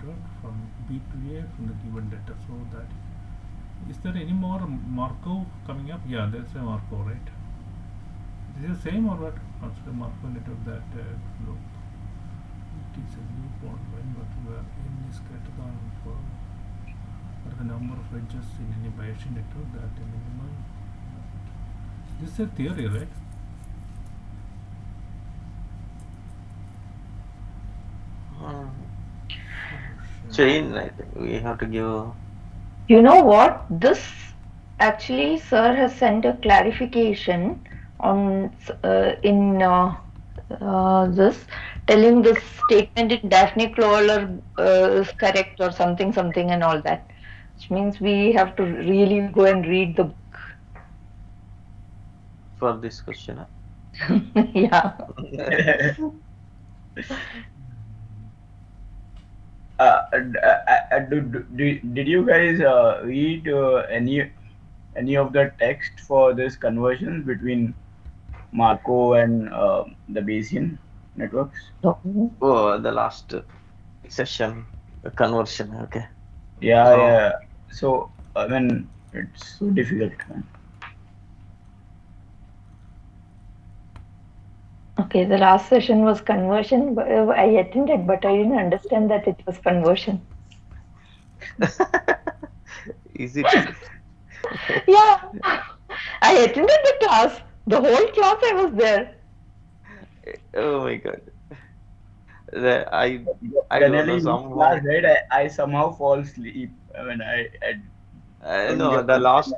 network from B to A from the given data. So that is there any more Markov coming up? Yeah, there's a Markov, right? This is the same or what? Also the Markov network that loop. It is a loop on when but where n is greater than for the number of edges in any Bayesian network that the minimum. This is a theory, right? Um, Function. chain, I think we have to give. You know what? This actually, sir has sent a clarification on in this, telling this statement in Daphne Crawler is correct or something, something, and all that. Which means we have to really go and read the book. For this question. Yeah. Did you guys read any of the text for this conversion between Marco and the Bayesian networks? So, Oh, the last session, the conversion. Okay. Yeah, Oh, yeah. So I mean, it's so difficult, man. okay, the last session was conversion. I attended, but I didn't understand that it was conversion. is it? Yeah, I attended the class. The whole class I was there. Oh my God. The, I don't know Generally, in class, somehow. right? I somehow fall asleep. I mean, I I don't know get the last.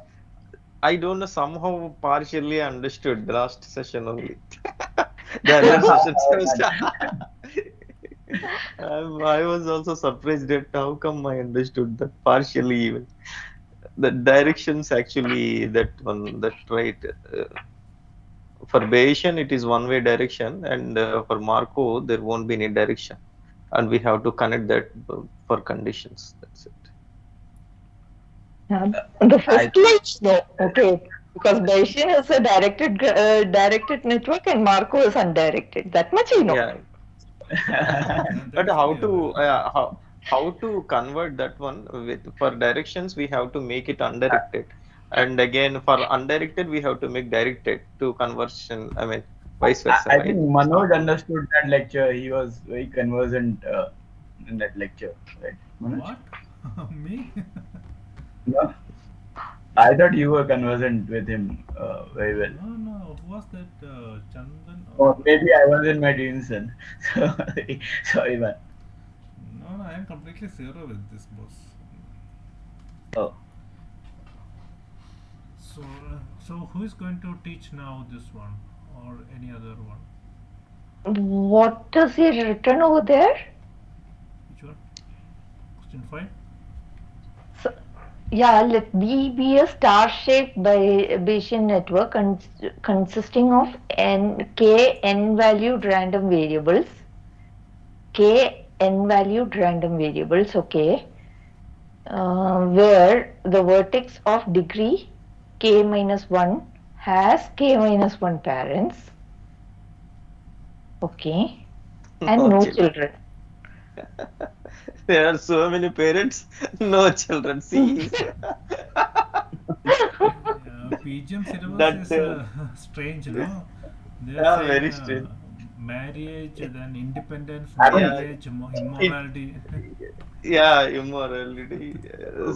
I don't know somehow partially understood the last session only. The other sessions I was. I was also surprised at how come I understood that partially even. The directions actually that one that right. For Bayesian, it is one way direction, and for Marco, there won't be any direction, and we have to connect that for conditions. That's it. Yeah. The I first line, no, okay, because Bayesian is a directed network and Marco is undirected. That much I know. Yeah, Yeah, that but is how clear. to how to convert that one with for directions? We have to make it I undirected, and again for undirected, we have to make directed to conversion. I mean, vice versa, I think right? Manoj understood that lecture. He was very conversant in that lecture, right, Manoj? What? Me? No, I thought you were conversant with him very well. No, no. Who was that? Chandan? Or maybe I was in my dreams then. Sorry, sorry, man. No, no. I am completely zero with this boss. Oh, So who is going to teach now this one or any other one? What does he written over there? Which one? Question five. So, yeah, let B be a star-shaped Bayesian network consisting of k n-valued random variables. K n-valued random variables, okay, where the vertex of degree k minus 1 has k minus 1 parents, okay, and No no children. children. There are so many parents, no children. See, PGM syllabus that is strange, no? They are yeah, saying very strange. marriage, then independence, I mean, Yeah, marriage, it immorality. yeah, immorality.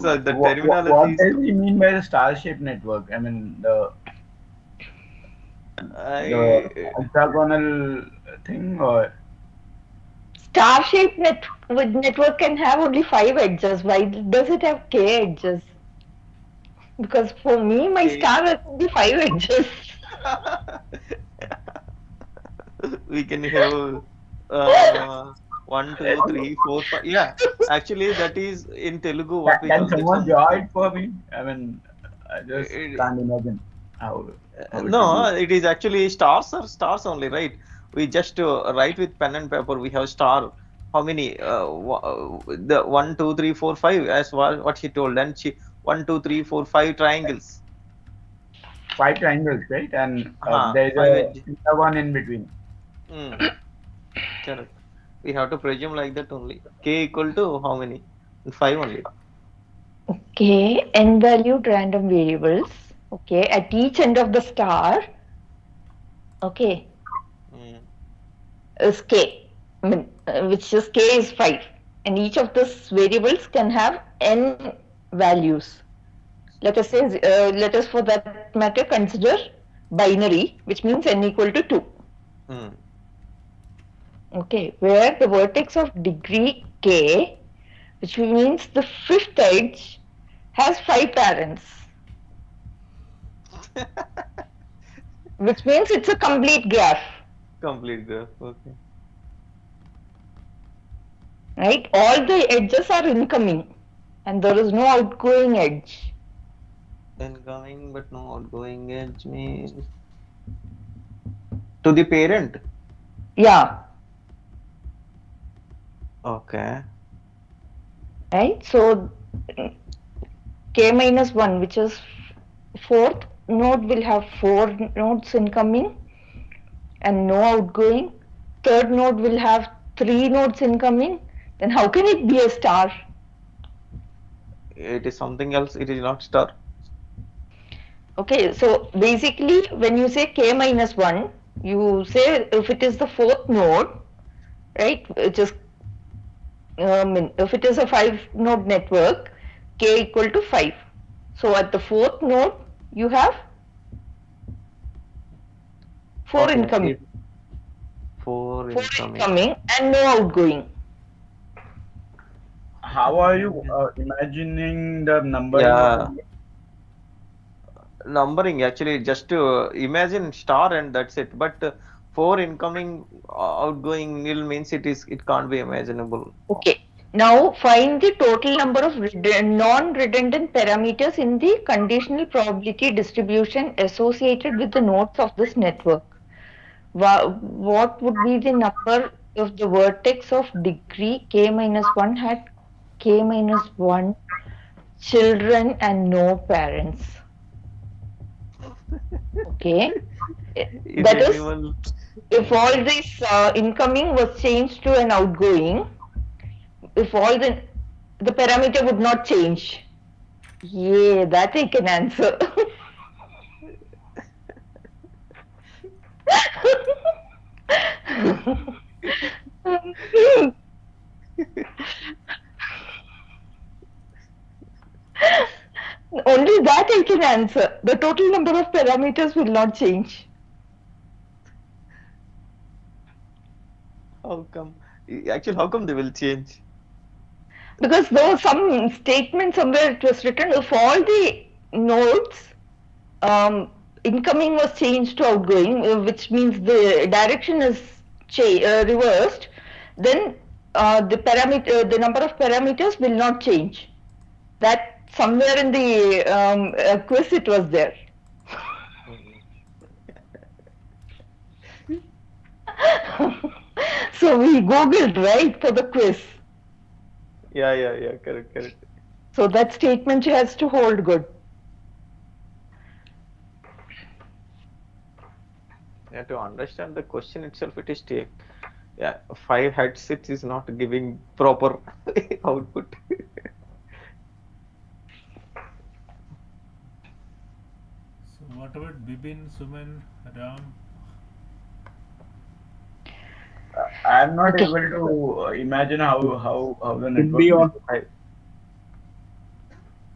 So the what terminology is does he mean by the star-shaped network? I mean, the I hexagonal thing, or Star-shaped network can have only 5 edges. Why does it have k edges? Because for me, my okay. star has only 5 edges. We can have uh, one, two, three, four, five. Yeah, actually, that is in Telugu what we can have. That's someone some. draw it for me? I mean, I just can't imagine how it will No, be. it is actually stars or stars only, right? We just write with pen and paper. We have star. How many? The one, two, three, four, five. As what she told, and she one, two, three, four, five triangles. Five triangles, right? And Huh, there is five a edge. theta one in between. Mm, correct. We have to presume like that only. K equal to how many? 5 only. Okay, n valued random variables. Okay, at each end of the star. Okay, Mm. is k. I mean, which is k is 5, and each of these variables can have n values. Let us say, Mm. let us for that matter consider binary, which means n equal to 2. Mm. Okay, where the vertex of degree k, which means the fifth edge, has 5 parents, which means it's a complete graph, Complete graph. Okay. right? All the edges are incoming and there is no outgoing edge. Incoming but no outgoing edge means to the parent. Yeah, Okay. right? So k minus 1, which is fourth node, will have 4 nodes incoming and no outgoing. Third node will have 3 nodes incoming. Then how can it be a star? It is something else. It is not star. Okay, so basically when you say k minus 1, you say if it is the fourth node, right, which is, if it is a 5 node network, k equal to 5. So at the fourth node, you have 4 Okay. incoming, It 4 4 incoming. incoming and no outgoing. How are you imagining the numbering of Yeah. the? Numbering actually just to imagine star and that's it. But 4 incoming outgoing nil means it can't be imaginable. Okay. Now find the total number of non-redundant parameters in the conditional probability distribution associated with the nodes of this network. What would be the number if the vertex of degree k minus 1 had k minus 1 children and no parents? Okay. If That is, anyone, if all okay. this incoming was changed to an outgoing, if all the parameter would not change. Yeah, that I can answer. Only that I can answer. The total number of parameters will not change. How come? Actually, how come they will change? Because there was some statement somewhere it was written if all the nodes um, incoming was changed to outgoing, which means the direction is reversed, then the number of parameters will not change. That somewhere in the quiz it was there. Mm. So we googled right for the quiz. Yeah, yeah, yeah, correct, correct. So that statement has to hold good. Yeah, to understand the question itself, it is take. Yeah, 5 headsets is not giving proper output. So what about Bibin, Suman, Ram? I am not Okay. able to imagine how the To network be will. honest, I,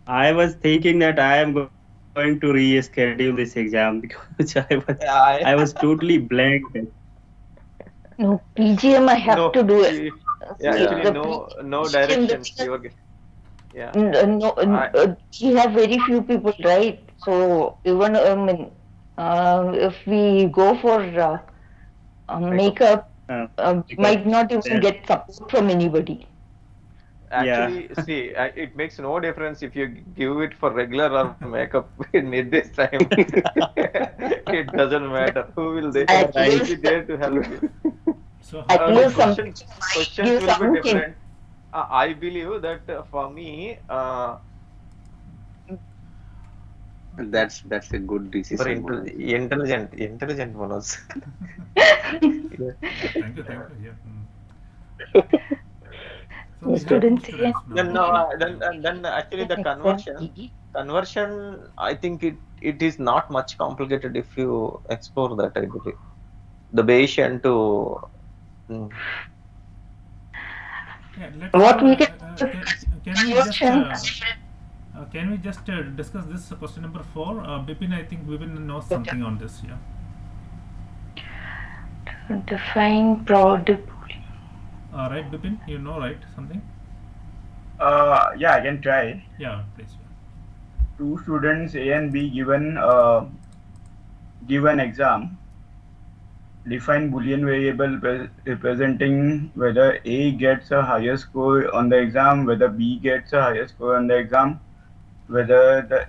I was thinking that I am going to reschedule this exam because I was I totally blank. No, PGM I have no, to do it. yeah, See, actually Yeah. the no PGM, the directions. thing You is, are, yeah, no, I we have very few people, right? So even if we go for makeup. makeup, Because might not even that, get support from anybody. yeah. Actually, see, it makes no difference if you give it for regular or makeup in this time. It doesn't matter. Who will they? You are At Who will right. be least, there to help you? So how at The least about somebody questions might questions give will be some hint. different. I believe that for me, That's a good you are decision, Manoj. intelligent, intelligent Manoj. Yeah. thank you, thank you. Yeah. So we have two Students A students and now. Then Okay. then Yeah. then actually then the exam conversion E. conversion I think it is not much complicated if you explore that, I believe. The Bayesian to mm, Yeah. Let's. What we can do is Can we just conversion. discuss this question number 4? Bipin, I think Bipin knows something on this. Yeah. Define product. Right, Bipin, you know, right? Something. Yeah, I can try. Yeah, please. Two students A and B given exam. Define Boolean variable representing whether A gets a higher score on the exam, whether B gets a higher score on the exam, whether the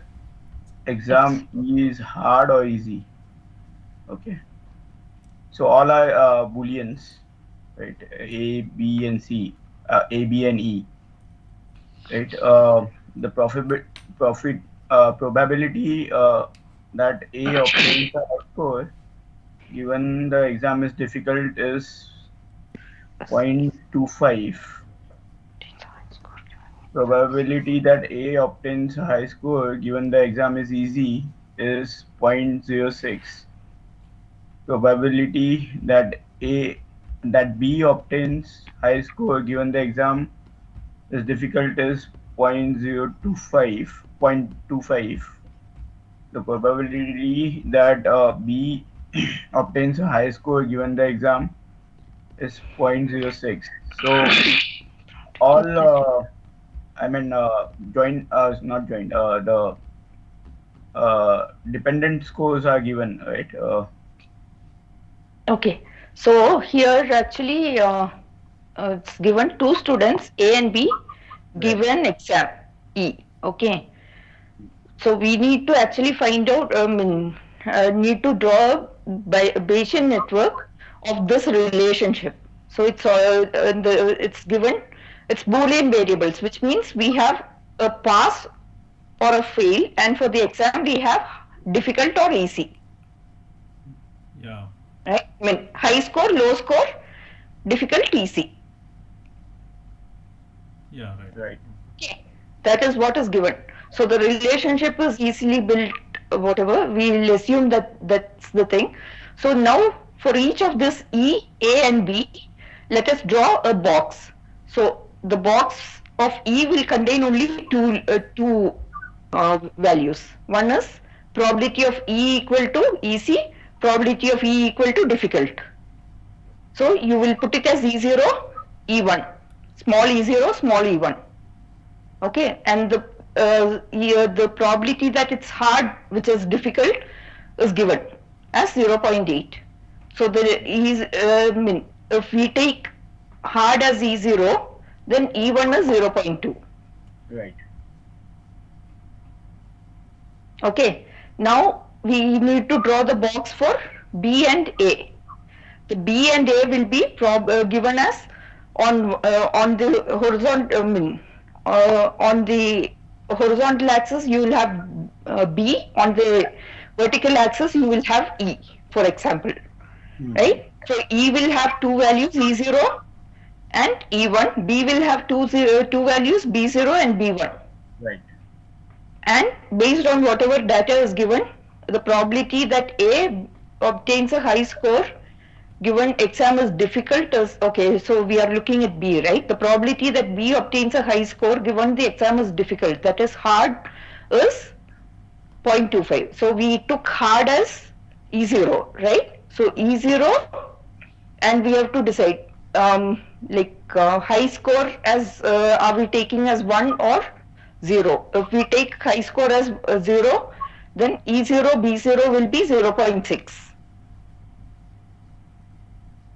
Ex- exam is hard or easy. Okay. So all are booleans, right? A, B, and C, A, B, and E, right? The profit probability that A obtains a high score given the exam is difficult is 0.25. Probability that A obtains a high score given the exam is easy is 0.06. Probability that B obtains high score given the exam is difficult is 0.025. 0.25. The probability that B obtains a high score given the exam is 0.06. So all I mean joint not joint the dependent scores are given, right? Okay. So here actually it's given two students A and B Right. given exam E. Okay. So we need to actually find out, need to draw a Bayesian network of this relationship. So it's given, it's Boolean variables, which means we have a pass or a fail, and for the exam we have difficult or easy, Yeah. right? I mean high score, low score, difficult, easy. Yeah. Right. Right. Okay. That is what is given. So the relationship is easily built, whatever. We'll assume that that's the thing. So now for each of this E, A and B, let us draw a box. So the box of E will contain only two values. One is probability of E equal to easy, probability of E equal to difficult. So you will put it as E0, E1, small E0, small E1. Okay, and the probability that it's hard, which is difficult, is given as 0.8. So if we take hard as E0, then E1 is 0.2. Right. Okay, now we need to draw the box for B and A. The B and A will be given as on the horizontal on the horizontal axis you will have B, on the vertical axis you will have E, for example, right? So E will have two values, E0 and E1. B will have two values, B0 and B1. Right. And based on whatever data is given, the probability that A obtains a high score given exam is difficult is, okay, so we are looking at B, right? The probability that B obtains a high score given the exam is difficult, that is hard, is 0.25. So we took hard as E0, right? So E0, and we have to decide high score as are we taking as 1 or 0? If we take high score as 0, then E0, B0 will be 0.6.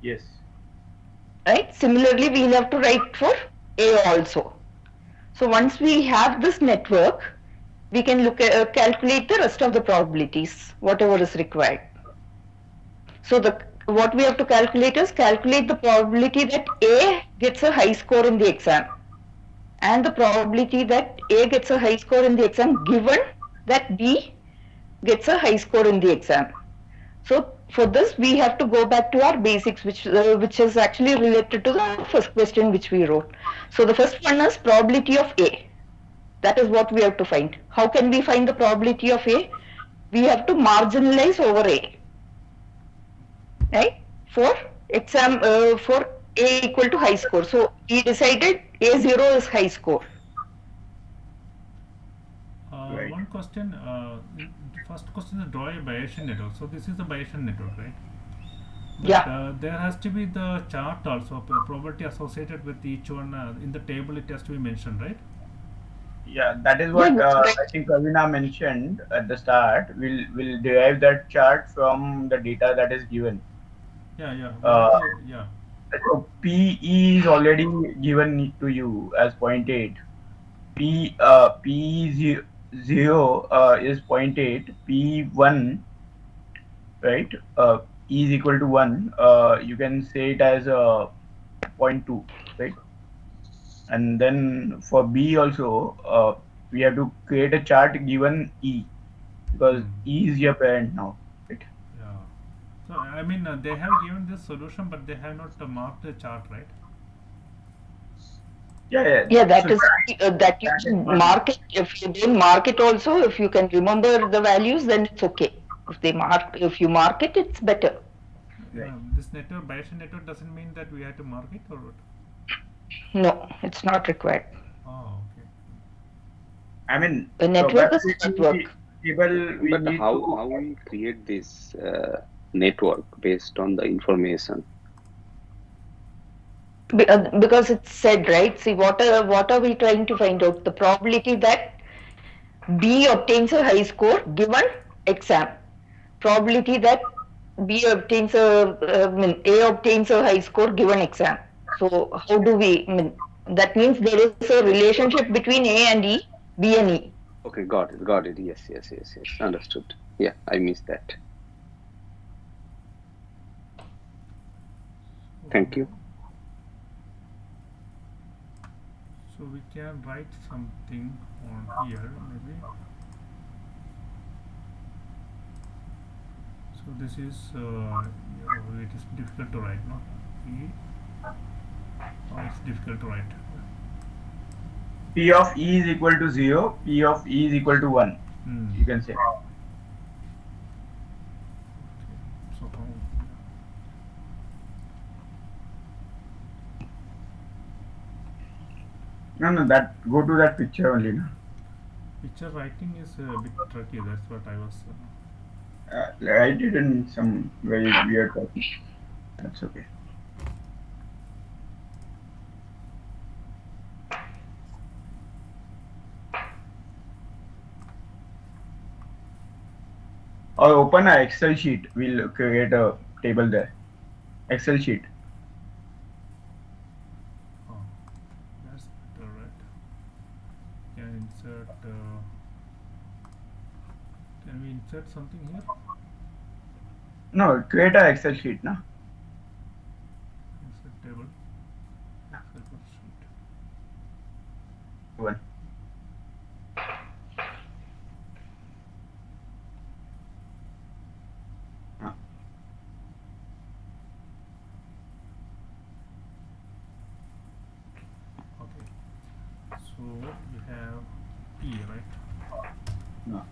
Yes. Right? Similarly, we will have to write for A also. So once we have this network, we can look at, calculate the rest of the probabilities, whatever is required. So what we have to calculate is calculate the probability that A gets a high score in the exam, and the probability that A gets a high score in the exam given that B gets a high score in the exam. So for this, we have to go back to our basics, which is actually related to the first question which we wrote. So the first one is probability of A. That is what we have to find. How can we find the probability of A? We have to marginalize over A, right? For exam, for A equal to high score. So we decided A0 is high score. Right. One question. The first question is draw a Bayesian network. So this is a Bayesian network, right? But Yeah. there has to be the chart also, probability associated with each one. In the table, it has to be mentioned, right? Yeah, that is Yeah, what that's I right. think Kavina mentioned at the start. We'll derive that chart from the data that is given. Yeah, yeah. We have Uh, to, yeah. so PE is already given to you as 0.8. P zero is 0.8. P1, right? E is equal to 1. You can say it as 0.2, right? And then for B also, we have to create a chart given E, because Hmm. E is your parent now, right? Yeah. So I mean, they have given this solution, but they have not marked the chart, right? Yeah, yeah. Yeah, So that is that you that is can not mark it. If you don't mark it also, if you can remember the values, then it's okay. If you mark it, it's better. right. This network, Bayesian network, doesn't mean that we have to mark it or what? No, it's not required. Oh, okay. I mean, A network is a probability network. table we But need to. how we create this network based on the information? Because it's said, right? See, what are we trying to find out? The probability that B obtains a high score given exam. Probability that A obtains a high score given exam. So how do we? That means there is a relationship between A and E, B and E. Okay, got it, got it. Yes, yes, yes, yes. Understood. Yeah, I missed that. Thank you. So we can write something on here, maybe. So this is, yeah, it is difficult to write, no? E. Oh, it's difficult to write. P of E is equal to 0, P of E is equal to 1. Hmm. You can say. So how? No, that go to that picture only. No? Picture writing is a bit tricky. That's what I was. Write it in some very weird pattern. That's okay. Or open an Excel sheet. We'll create a table there. Excel sheet. Oh, that's better, right? Can insert. Can we insert something here? No, create an Excel sheet, no? Insert table. Excel sheet. One. Okay. So we have E, right? No.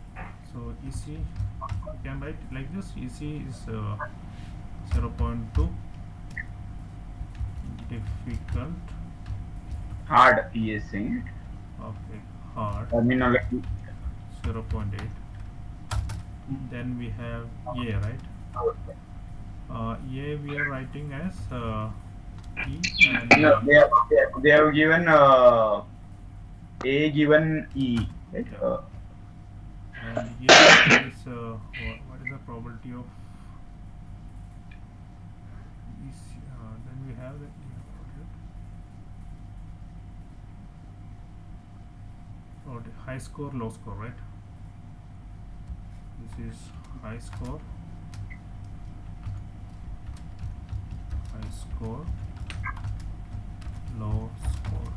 So EC, you can write like this. EC is 0.2. Difficult. Hard, he is saying it. Okay. Hard. Terminology. 0.8. Then we have A, right? A we are writing as E and No, they have given A given E, right? yeah. And here is what is the probability of EC? Then we have the oh, the high score, low score, right? This is high score, low score.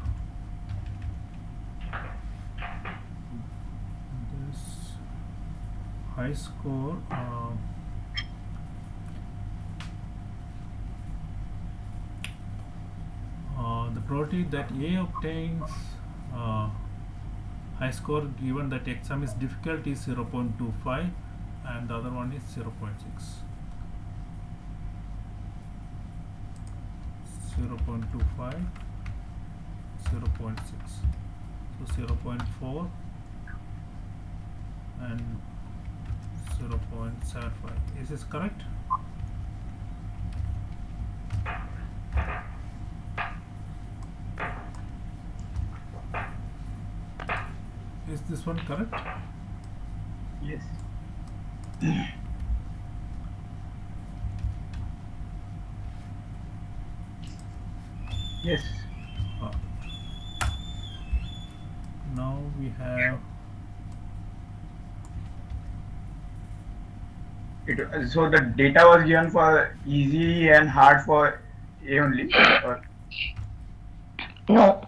This high score probability that A obtains uh, high score given that exam is difficult is 0.25 and the other one is 0.6. 0.25, 0.6. So 0.4 and 0.75. Is this correct? Is this one correct? Yes. Yes. Uh, now we have So the data was given for easy and hard for A only, or No.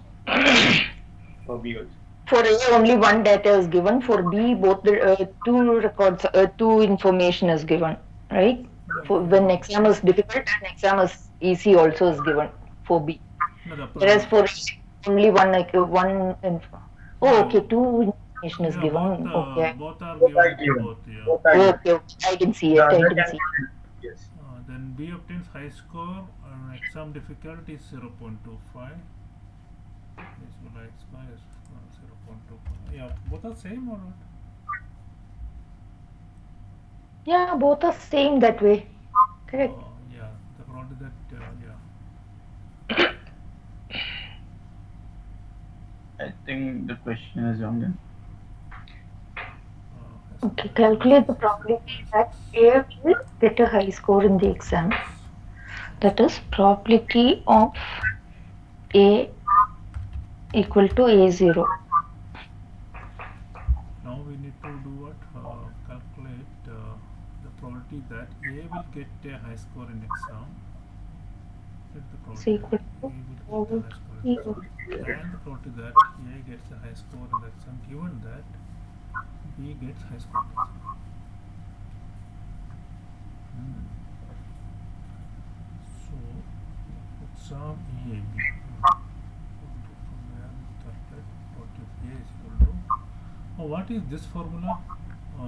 for B also? For A, only one data is given. For B, both the two records, two information is given, right? For when exam is difficult and exam is easy also is given for B. no, the Whereas for A, only one, like one info. Oh, okay, two information is yeah, given. Okay. both are Both are given to given. both. Yeah. Both are given. Okay, okay. I can see The it. I other can see. can yes. Then B obtains high score and exam difficulty is 0.25. This high score is 0.25. Yeah, both are same or what? Yeah, both are same that way. Correct. Yeah, the probability that yeah. I think the question is wrong then. Okay, calculate the probability that A will get a high score in the exam. That is probability of A equal to A0. Now we need to do what? Calculate the probability that A will get a high score in exam. The Is probability equal that A will to get a high score in exam. probability And the probability that A gets a high score in the exam given that B gets high score in the exam. So exam EAB. From where we calculate probability A is equal to. Oh, what is this formula?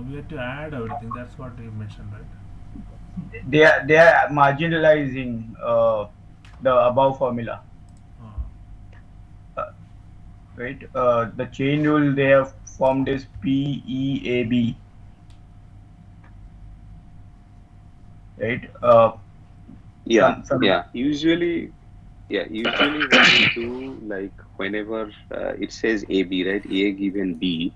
We have to add everything. That's what you mentioned, right? They are marginalizing the above formula, right? The chain rule they have formed is PEAB, right? Yeah, Some yeah. Usually, what we do, like whenever it says AB, right? A given B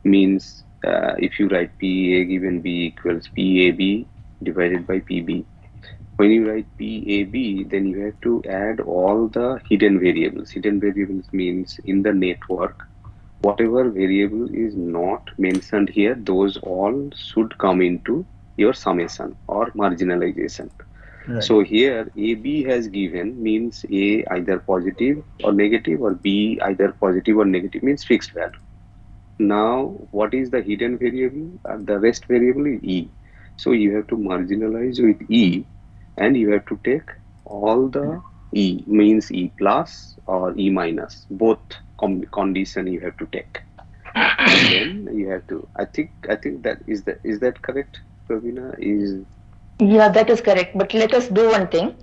means if you write P A given B equals PAB divided by PB. When you write PAB, then you have to add all the hidden variables. Hidden variables means in the network, whatever variable is not mentioned here, those all should come into your summation or marginalization. right. So here AB has given means A either positive or negative, or B either positive or negative means fixed value. Now what is the hidden variable? The rest variable is E. So you have to marginalize with E, and you have to take all the E means E plus or E minus, both condition you have to take, and then you have to. I think that is that correct, Pravina? Is Yeah, that is correct. But let us do one thing.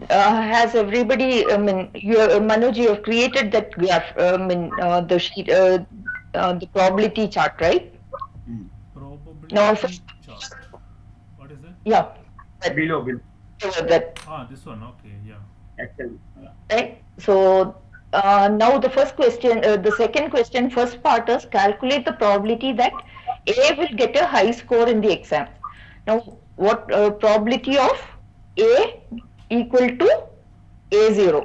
Has everybody, I mean, Manoj, you have created that graph, the sheet, the probability chart, right? Probability Now, chart. What is it? yeah, Below. that, This one. Okay, yeah. Actually, right? So, now the first question, the second question, first part is calculate the probability that A will get a high score in the exam. Now, what probability of A equal to A0?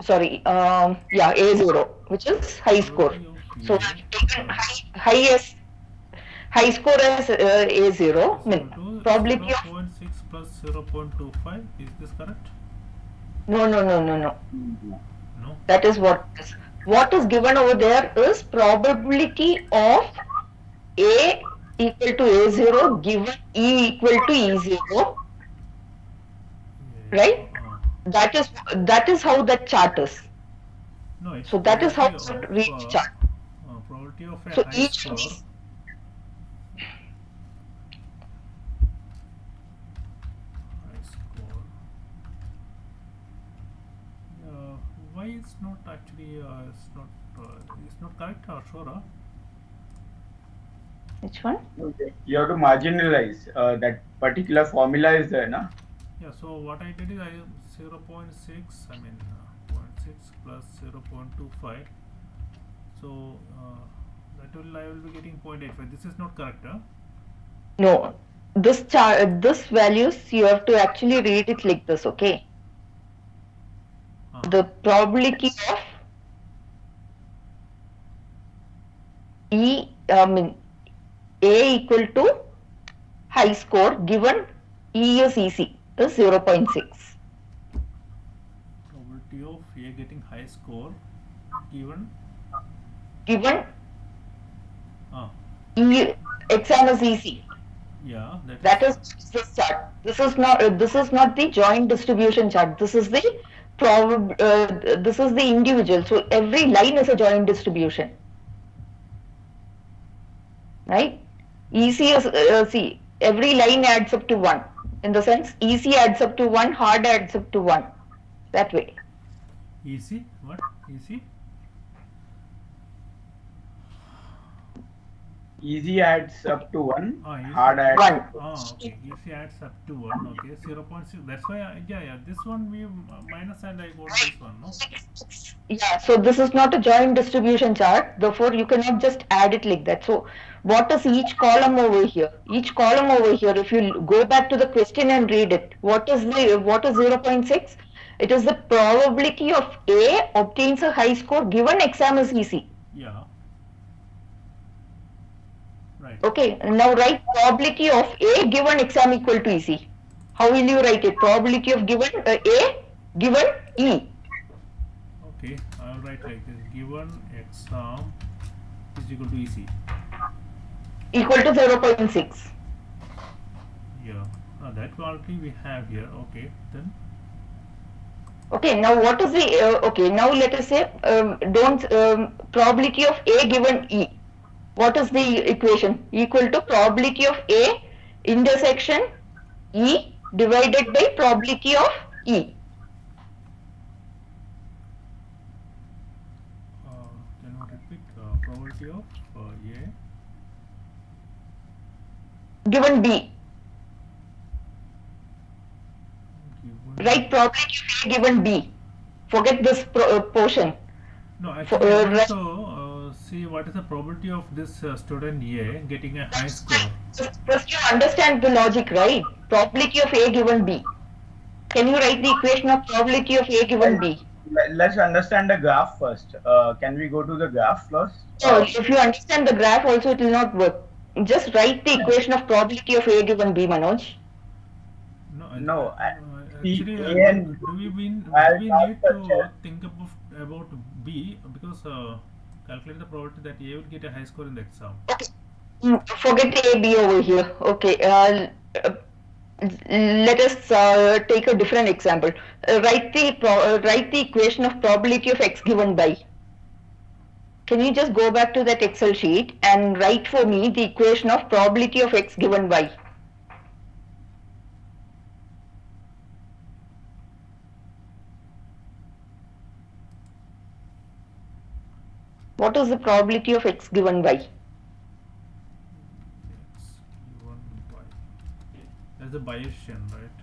Sorry, yeah, A0, which is high score. Probability of So A I've taken highest high score as A0. is I equal mean, to probability of 0.6 plus 0.25. Is this correct? no. No. That is what is. What is given over there is probability of A equal to A0 given E equal to E0, Yeah. right? That is how that chart is. No, it's So that is how probability to read the chart. probability of a So high each score. High score. Why it's not actually it's not correct or sure? which one? You have to marginalize that particular formula is there, na? Yeah. So what I did is I 0.6. I mean 0.6 plus 0.25. So that will I will be getting 0.85. This is not correct, huh? No, this values you have to actually read it like this. Okay, the probability of I mean A equal to high score given E is easy is 0.6. Probability of A getting high score given Given ah E exam is easy. yeah That is this chart. This is not the joint distribution chart. This is the this is the individual. So every line is a joint distribution, right? Easy is see every line adds up to 1. In the sense, easy adds up to 1, hard adds up to 1. That way. easy what easy Easy adds up to 1, easy hard adds 1. up to okay easy adds up to 1 okay 0.6 that's why yeah this one we minus and I got this one no Yeah, so this is not a joint distribution chart. Therefore, you cannot just add it like that. So, what is each column over here? Each column over here, if you go back to the question and read it, what is 0.6? It is the probability of A obtains a high score given exam is easy. yeah right Okay, now write probability of A given exam equal to easy. How will you write it? Probability of given A given E. okay I'll write like this given exam is equal to easy Equal to 0.6. yeah that quality we have here okay then Okay, now what is the okay? Now let us say don't probability of A given E. What is the equation? Equal to probability of A intersection E divided by probability of E. can you repeat probability of A Given B. given Write probability of A given B. Forget this portion. no actually I want Write to see what is the probability of this student A getting a high score first you understand the logic, right? Probability of A given B. Can you write the equation of probability of A given B? let's understand the graph first. Can we go to the graph first? No, if you understand the graph also it will not work. Just write the equation of probability of A given B, Manoj. no No, see, actually A and do we need to think about B because calculate the probability that A will get a high score in the exam Okay. Forget A, B over here. Okay. Let us take a different example. Write the equation of probability of X given by. Can you just go back to that Excel sheet and write for me the equation of probability of X given by? What is the probability of X given by? X given by that's the Bayesian right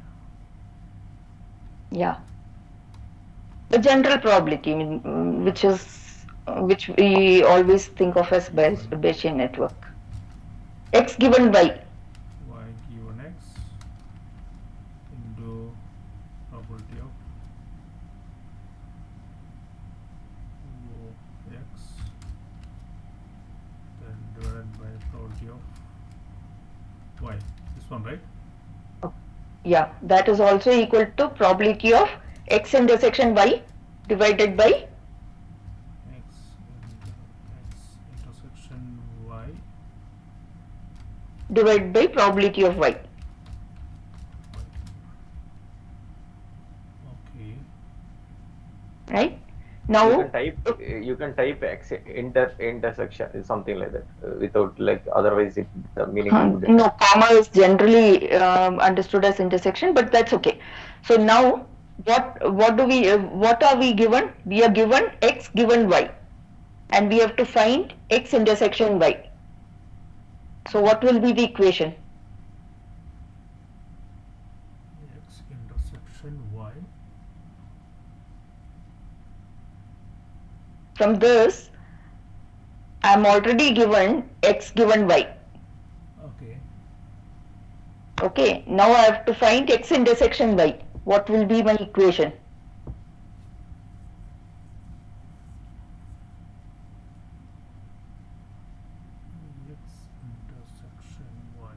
Yeah. The general probability, which we always think of as Bayesian network. X given by. Y given X into probability of X then divided by probability of Y this one right Yeah, that is also equal to probability of X intersection Y divided by X intersection Y divided by probability of Y. okay Right? Now, You can type x intersection something like that without like otherwise the meaning would. no, comma is generally understood as intersection, but that's okay. So now, what are we given? We are given x given y, and we have to find x intersection y. So what will be the equation? X intersection Y. From this, I am already given x given y. Okay. Okay, now I have to find x intersection y. What will be my equation? X intersection Y.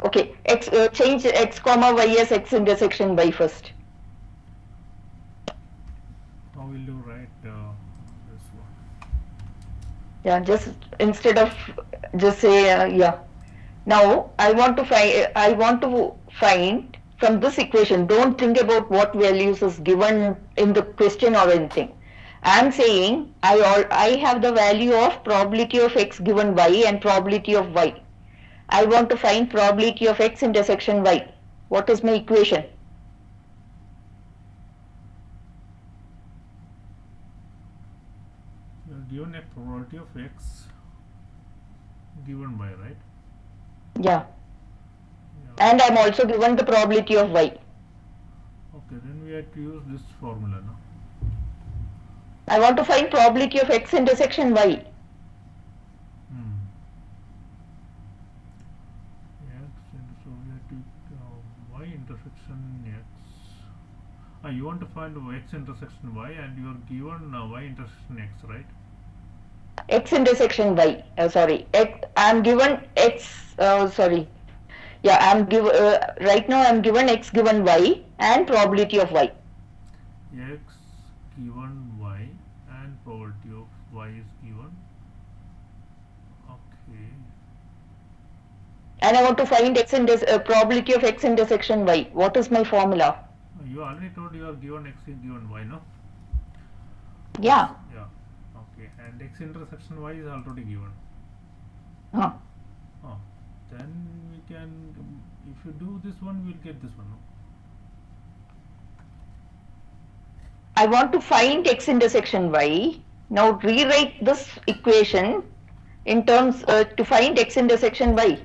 Okay, change x comma y as x intersection y first. How will you write this one? Yeah, just instead of just say yeah. Now I want to find from this equation. Don't think about what values is given in the question or anything. I am saying I have the value of probability of x given y and probability of y. I want to find probability of x intersection y. What is my equation? You are given a probability of X given by, right? Yeah. Yeah. And I am also given the probability of y. Okay, then we have to use this formula now. I want to find probability of x intersection y. So we have to y intersection x. You want to find x intersection y, and you are given y intersection x, right? X intersection y. Sorry, I am given x. Sorry. Yeah, right now I am given x given y and probability of y. X given y and probability of y is given. Okay. And I want to find probability of x intersection y. What is my formula? You already told you are given x is given y, no? Yeah. Yeah. Okay. And x intersection y is already given. Huh. Then we can, if you do this one, we'll get this one. No? I want to find x intersection y. Now rewrite this equation in terms to find x intersection y.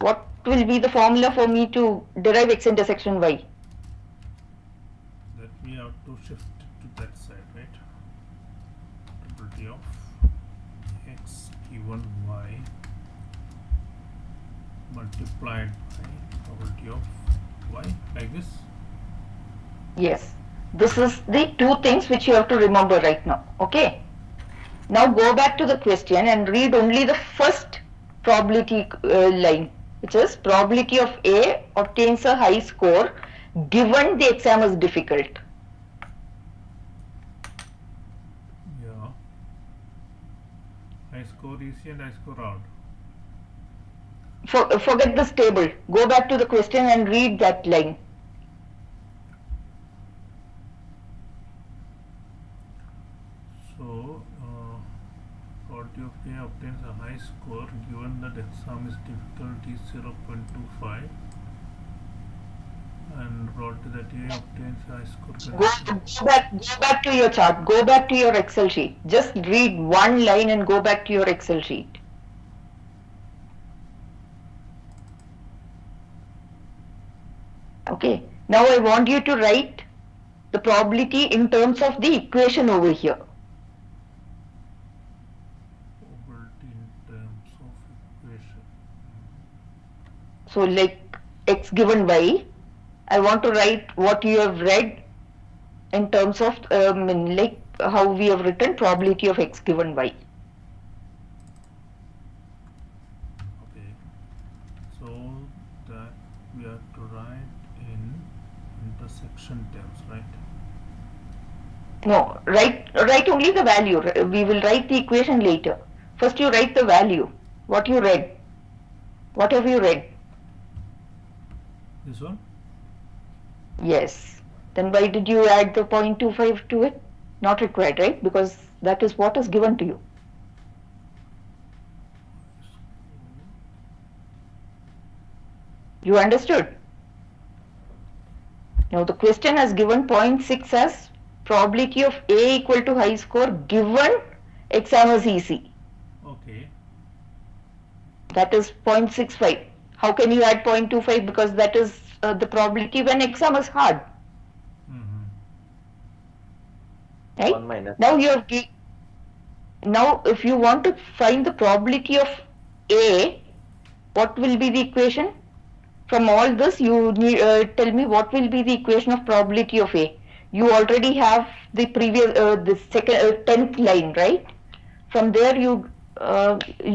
What will be the formula for me to derive x intersection y? That we have to shift to that side, right? Probability of x given y multiplied by probability of y, like this. Yes. This is the two things which you have to remember right now. Okay. Now go back to the question and read only the first probability line, which is probability of A obtains a high score given the exam is difficult. Yeah. I score easy and I score hard. Forget this table. Go back to the question and read that line. So, probability of A obtains a high score given that exam is difficulty 0.25, and probability that A obtains a high score. Go back to your chart. Go back to your Excel sheet. Just read one line and go back to your Excel sheet. Okay. Now I want you to write the probability in terms of the equation over here. Probability in terms of equation. So like x given y, I want to write what you have read in terms of like how we have written probability of x given y. Okay. So that we have to write in intersection terms, right? No, write only the value. We will write the equation later. First you write the value. What you read. What have you read? This one? Yes. Then why did you add the 0.25 to it? Not required, right? Because that is what is given to you. You understood? Now the question has given 0.6 as probability of A equal to high score given exam is easy. Okay. That is 0.65. How can you add 0.25? Because that is the probability when exam is hard. Mm-hmm. Right? 1 minus Now 1. you have now if you want to find the probability of A, what will be the equation? From all this, you need, tell me what will be the equation of probability of A. You already have the previous, the second, 10th line, right? From there, you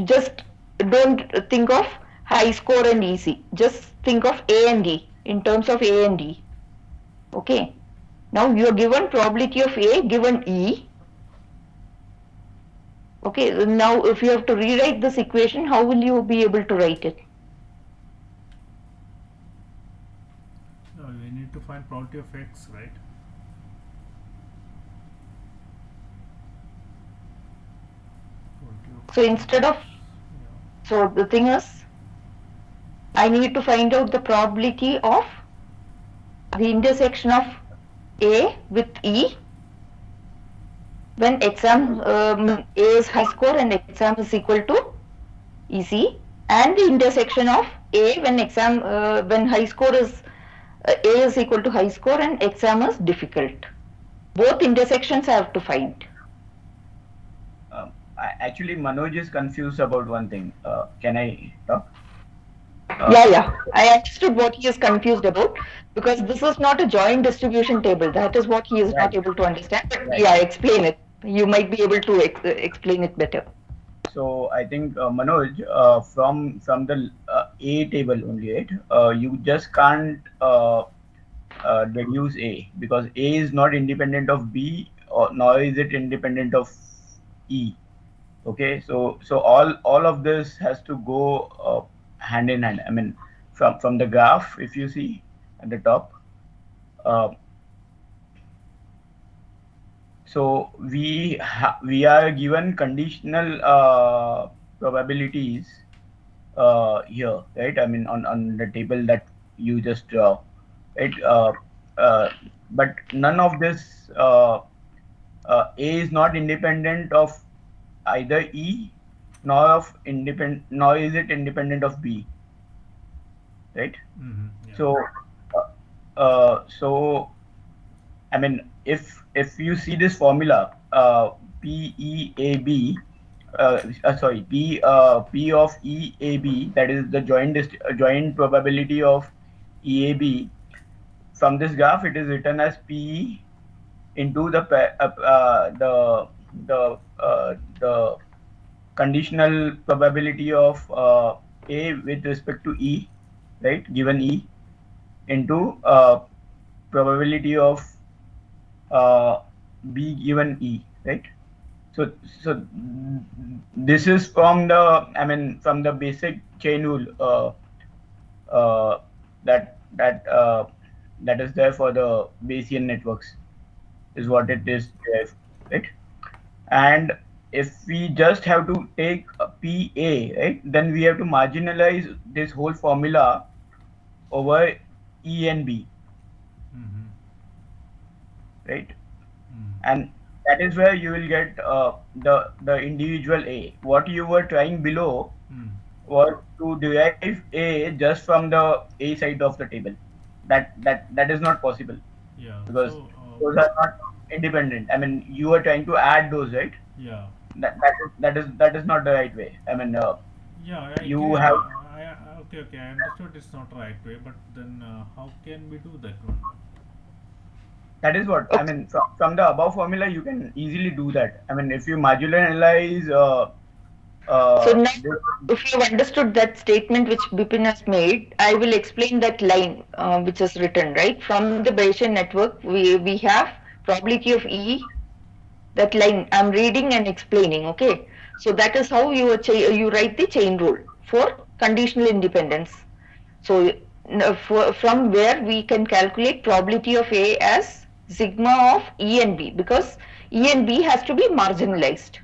just don't think of high score and easy. Just think of A and D in terms of A and D. Okay. Now you are given probability of A given E. Okay. Now if you have to rewrite this equation, how will you be able to write it? We need to find probability of X, right? Probability of So instead of, yeah. so the thing is, I need to find out the probability of the intersection of A with E when exam A is high score and exam is equal to easy, and the intersection of A when high score is A is equal to high score and exam is difficult. Both intersections I have to find. Actually, Manoj is confused about one thing. Can I talk? Yeah. I understood what he is confused about because this is not a joint distribution table. That is what he is Right, not able to understand. But right. yeah, explain it. You might be able to explain it better. So I think Manoj, from the A table only, right? You just can't deduce A because A is not independent of B, or nor is it independent of E. Okay, so all of this has to go hand in hand. I mean, from the graph, if you see at the top. Uh, so we are given conditional probabilities here, right? I mean, on the table that you just draw, right? Uh, but none of this A is not independent of either E, nor is it independent of B, right? Mm-hmm. Yeah. So so I mean, if you see this formula, PEAB, sorry, P of EAB, that is the joint probability of EAB. From this graph, it is written as PE into the conditional probability of A with respect to E, right? Given E into probability of uh, B given E, right? So this is from the, I mean, from the basic chain rule uh, that is there for the Bayesian networks, is what it is there, right? And if we just have to take a PA, right, then we have to marginalize this whole formula over E and B, Mm-hmm. right? Mm. And that is where you will get the individual A. What you were trying below Mm. was to derive A just from the A side of the table. That is not possible Yeah. because So those are not independent. I mean, you are trying to add those, right? yeah. That is not the right way. I mean, Yeah, I you agree. have Okay. I understood it's not right way, but then how can we do that one? that is what I Okay. mean. From the above formula, you can easily do that. I mean, if you marginalize So now, this, if you've understood that statement which Bipin has made, I will explain that line which is written, right? From the Bayesian network, we have probability of E, that line I'm reading and explaining, okay? So that is how you write the chain rule for conditional independence. So from where we can calculate probability of A as sigma of E and B, because E and B has to be marginalized.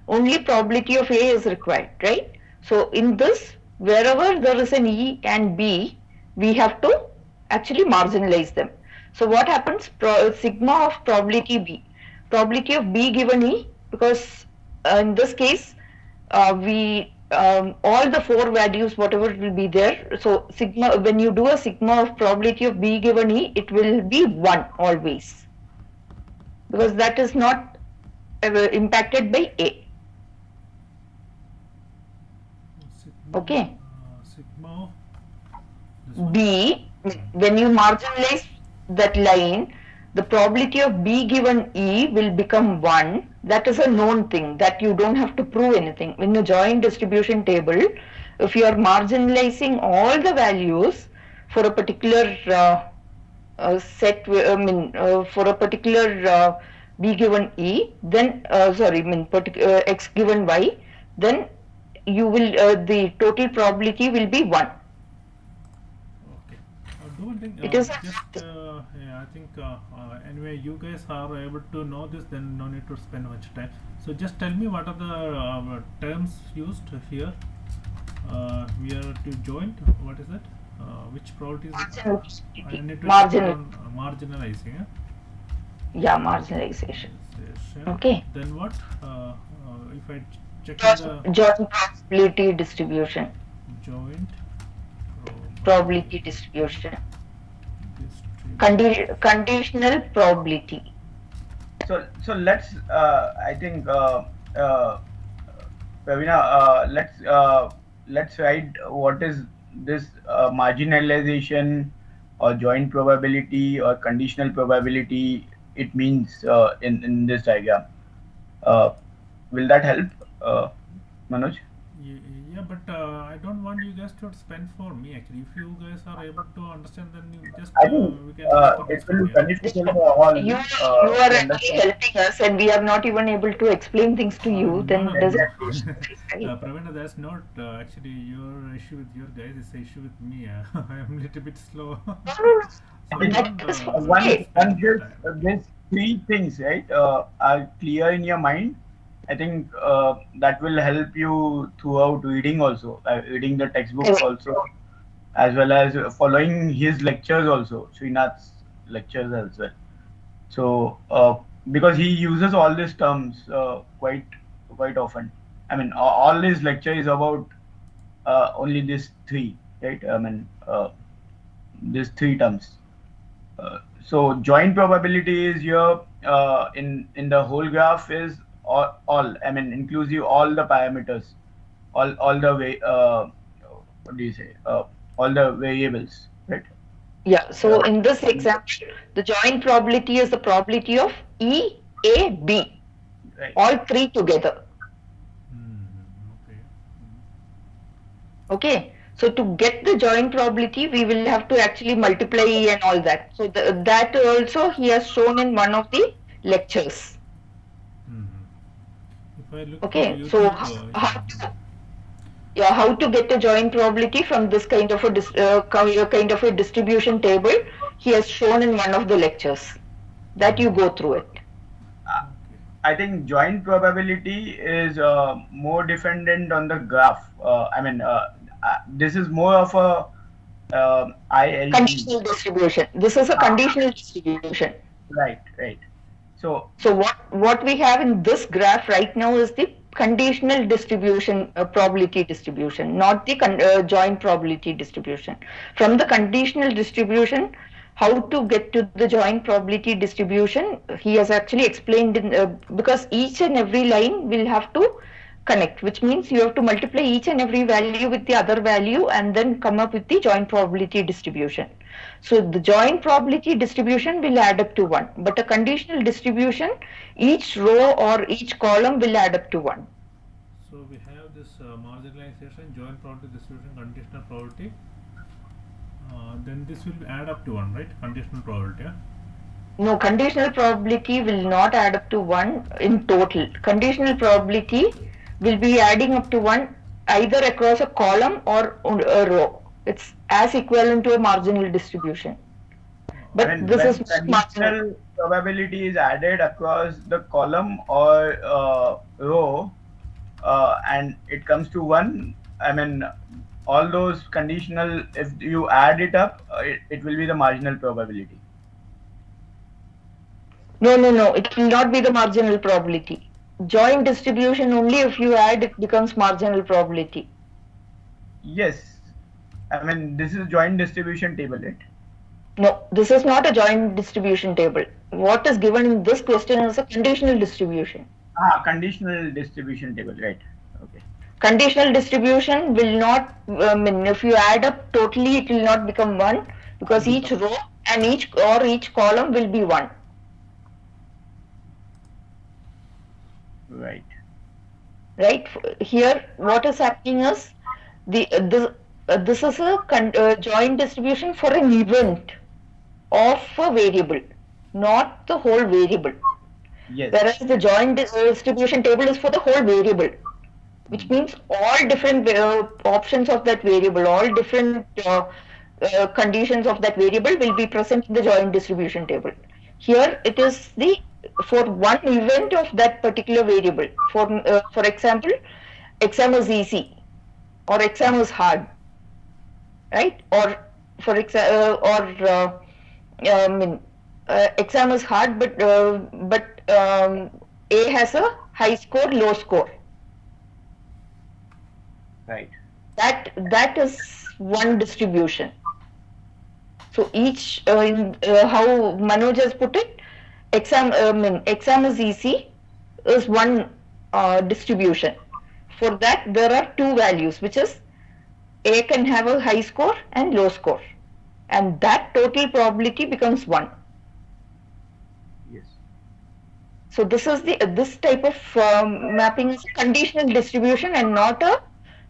Only probability of A is required, right? So in this, wherever there is an E and B, we have to actually marginalize them. So what happens? Sigma of probability of B given E, because in this case, we all the four values whatever will be there. So sigma, when you do a sigma of probability of B given E, it will be 1 always, because that is not impacted by A. Sigma, Okay. sigma of this one. B, when you marginalize that line, the probability of B given E will become 1. That is a known thing that you don't have to prove anything. In a joint distribution table, if you are marginalizing all the values for a particular set, for a particular B given E, then, X given Y, then you will, the total probability will be 1. Okay. Do one thing. It is Yeah, I think anyway, you guys are able to know this. Then no need to spend much time. So just tell me what are the terms used here. We are to joint. What is it? Which probabilities? I need to check it on marginalizing. Yeah, marginalization. Marginalization. Okay. Then what? If I check in the Joint probability distribution. joint Probability distribution. distribution. Conditional probability. So let's I think Pravina, let's write what is this marginalization or joint probability or conditional probability it means in this diagram. Uh, will that help, Manoj? Yeah, but I don't want you guys to spend for me actually. If you guys are able to understand, then you just I think we can go for this it will one. be Yeah. beneficial for all You to are actually understand. helping us, and we are not even able to explain things to you. No, Then no, does no. it? Pravina, that's not actually your issue with your guys. It's an issue with me. I am a little bit slow. I So think That don't is once okay. spend this time. these three things right are clear in your mind, I think that will help you throughout reading also, reading the textbook also, as well as following his lectures also, Srinath's lectures as well. So because he uses all these terms quite often. I mean, all his lecture is about only these three, right? I mean, these three terms. So joint probability is here in the whole graph is all, I mean inclusive all the parameters, all the way what do you say all the variables, right? Yeah. So Uh, in this example, the joint probability is the probability of E, A, B, right. all three together. Okay. Okay. So to get the joint probability, we will have to actually multiply and all that. So that also he has shown in one of the lectures. If I look for Okay. So YouTube, how to get a joint probability from this kind of a kind of a distribution table, he has shown in one of the lectures. That you go through it. I think joint probability is more dependent on the graph. I mean, this is more of a ILG. Conditional distribution. This is a Ah, conditional distribution. right, right. So So what we have in this graph right now is the conditional distribution, probability distribution, not the joint probability distribution. From the conditional distribution, how to get to the joint probability distribution, he has actually explained in, because each and every line will have to connect, which means you have to multiply each and every value with the other value and then come up with the joint probability distribution. So the joint probability distribution will add up to 1, but a conditional distribution, each row or each column will add up to 1. so we have this marginalization, joint probability distribution, conditional probability. Then this will add up to one, right? Conditional probability. Yeah? No, conditional probability will not add up to 1 in total. Conditional probability will be adding up to 1 either across a column or a row. It's as equivalent to a marginal distribution. I But mean, this when is marginal. conditional probability is added across the column or row, and it comes to 1, I mean, all those conditional, if you add it up, it will be the marginal probability. No, no, no. It will not be the marginal probability. Joint distribution only if you add it becomes marginal probability. Yes, I mean, this is joint distribution table, right? No, this is not a joint distribution table. What is given in this question is a conditional distribution. Conditional distribution table, right? Okay. Conditional distribution will not, if you add up totally, it will not become 1 because each row and each column will be 1. Right. Right? Here, what is happening is this is a joint distribution for an event of a variable, not the whole variable. Yes. Whereas the joint distribution table is for the whole variable, which means all different options of that variable, all different conditions of that variable will be present in the joint distribution table. Here it is for one event of that particular variable. For example, exam is easy or exam is hard, right? Or for example, exam is hard, but A has a high score, low score. Right. That is one distribution. So each how Manoj has put it, exam is easy is one distribution. For that there are two values, which is A can have a high score and low score, and that total probability becomes 1. Yes. So this is this type of mapping is a conditional distribution and not a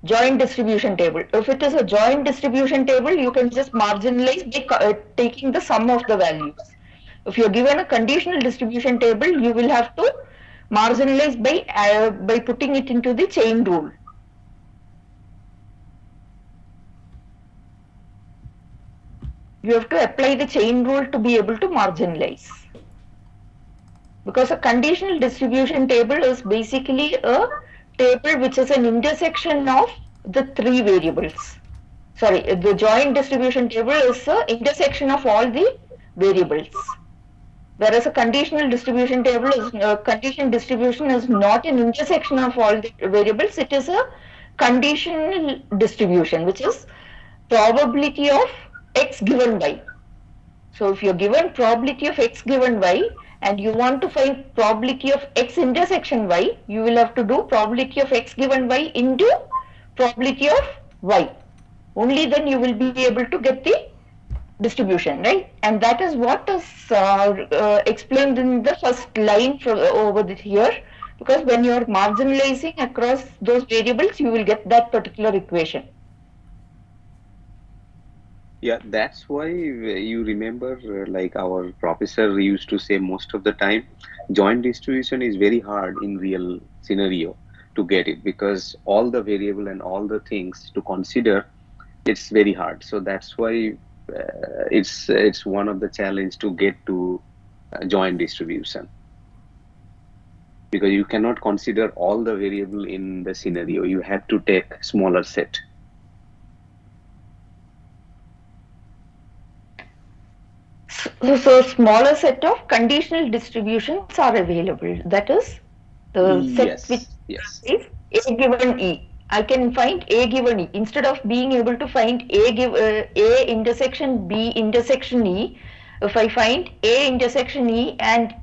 joint distribution table. If it is a joint distribution table, you can just marginalize by taking the sum of the values. If you're given a conditional distribution table, you will have to marginalize by putting it into the chain rule. You have to apply the chain rule to be able to marginalize. Because a conditional distribution table is basically a table which is an intersection of the three variables. Sorry, the joint distribution table is the intersection of all the variables. Whereas a conditional distribution table is conditional distribution is not an intersection of all the variables. It is a conditional distribution, which is probability of x given y. So if you're given probability of x given y and you want to find probability of x intersection y, you will have to do probability of x given y into probability of y. Only then you will be able to get the distribution, right? And that is what is explained in the first line over here, because when you are marginalizing across those variables, you will get that particular equation. Yeah, that's why you remember, like our professor used to say most of the time, joint distribution is very hard in real scenario to get it because all the variable and all the things to consider, it's very hard. So that's why it's one of the challenge to get to joint distribution because you cannot consider all the variable in the scenario. You have to take smaller set. So smaller set of conditional distributions are available. That is the set which Yes. is A given E. I can find A given E. Instead of being able to find A intersection B intersection E, if I find A intersection E and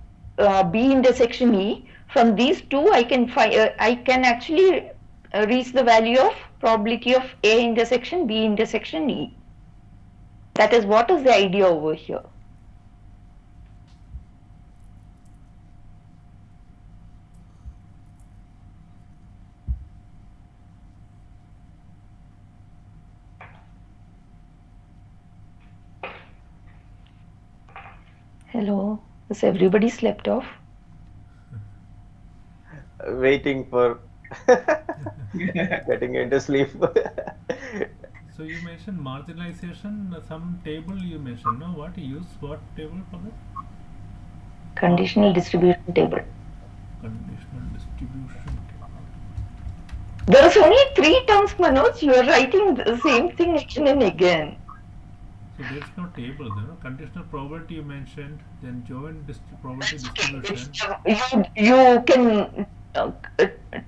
B intersection E, from these two I can find I can actually reach the value of probability of A intersection B intersection E. That is what is the idea over here. Hello, is everybody slept off? Waiting for getting into sleep. So you mentioned marginalization, some table you mentioned, no? What you use, what table for that? Conditional distribution table. Conditional distribution table. There is only 3 terms, Manoj. You are writing the same thing again and again. So there is no table there. No? Conditional probability you mentioned, then joint probability That's okay. distribution. You can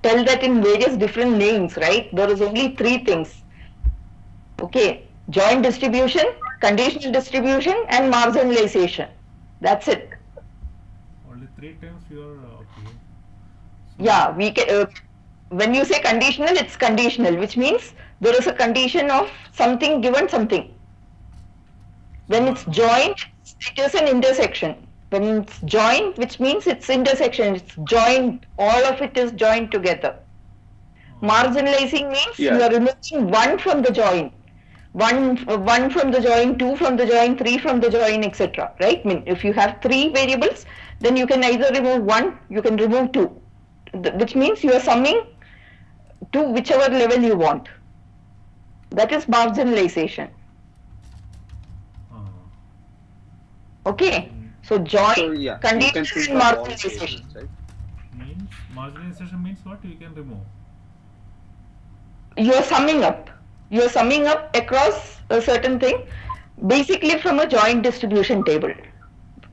tell that in various different names, right? There is only 3 things. Okay, joint distribution, conditional distribution, and marginalization. That's it. Only 3 times you are okay. So Yeah, we can. When you say conditional, it's conditional, which means there is a condition of something given something. When it's joined, it is an intersection. When it's joined, which means it's intersection, it's joined, all of it is joined together. Marginalizing means you Yeah. are removing one from the join. One from the join, 2 from the join, 3 from the join, etc. Right? I mean, if you have 3 variables, then you can either remove 1, you can remove 2, which means you are summing to whichever level you want. That is marginalization. Okay, so join, So yeah, you can conditional, think and of all marginalization. cases, right? means marginalization means what you can remove. You are summing up. You are summing up across a certain thing, basically from a joint distribution table,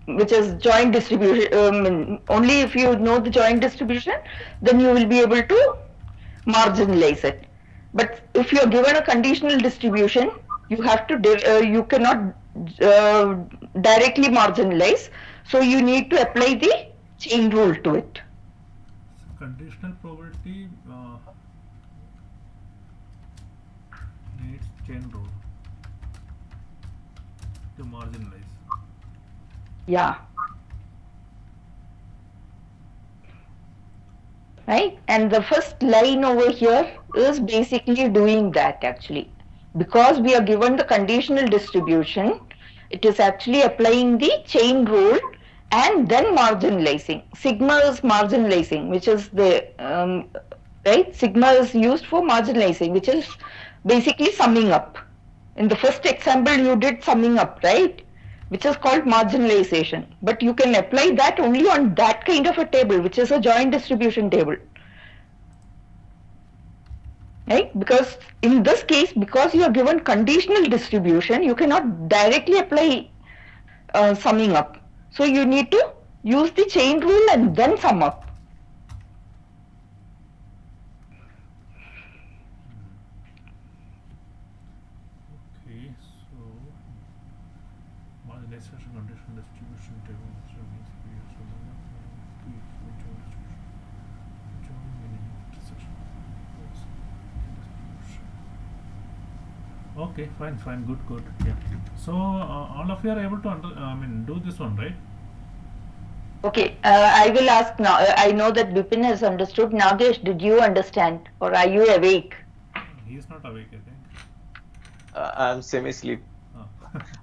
which is joint distribution. Only if you know the joint distribution, then you will be able to marginalize it. But if you are given a conditional distribution, you have to you cannot directly marginalize. So you need to apply the chain rule to it. So conditional probability needs chain rule to marginalize. Yeah. Right, and the first line over here is basically doing that actually. Because we are given the conditional distribution, it is actually applying the chain rule and then marginalizing. Sigma is marginalizing, which is the right. Sigma is used for marginalizing, which is basically summing up. In the first example, you did summing up, right? Which is called marginalization. But you can apply that only on that kind of a table, which is a joint distribution table. Right? Because in this case, because you are given conditional distribution, you cannot directly apply summing up. So you need to use the chain rule and then sum up. Okay, so marginalization conditional distribution table. So means we are summing up joint distribution. Joint meaning intersection. Okay, fine, good, yeah. So all of you are able to do this one, right? Okay, I will ask now. I know that Bipin has understood. Nagesh, did you understand or are you awake? He is not awake, I think. I'm semi-sleep. Oh.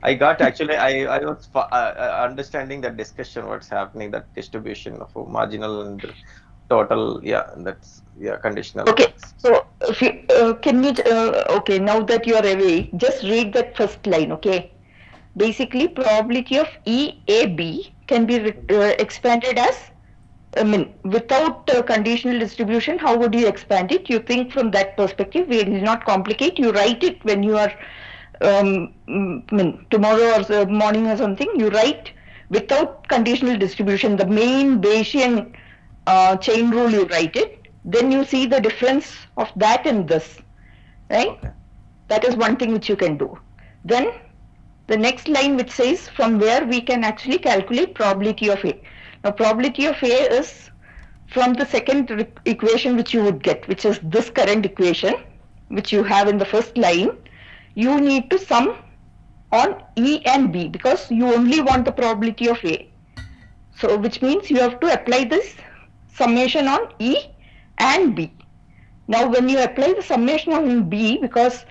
I got actually. I was understanding that discussion. What's happening? That distribution of marginal and total. Yeah, that's conditional. Okay, so if you can you okay, now that you are awake, just read that first line. Okay, basically probability of EAB can be expanded as, without conditional distribution, how would you expand it? You think from that perspective. We will not complicate. You write it when you are, tomorrow or morning or something. You write without conditional distribution, the main Bayesian chain rule. You write it. Then you see the difference of that and this, right? Okay. That is one thing which you can do. Then the next line which says from where we can actually calculate probability of A. Now probability of A is from the second equation which you would get, which is this current equation which you have in the first line. You need to sum on E and B because you only want the probability of A. So which means you have to apply this summation on E and B. Now when you apply the summation on B, because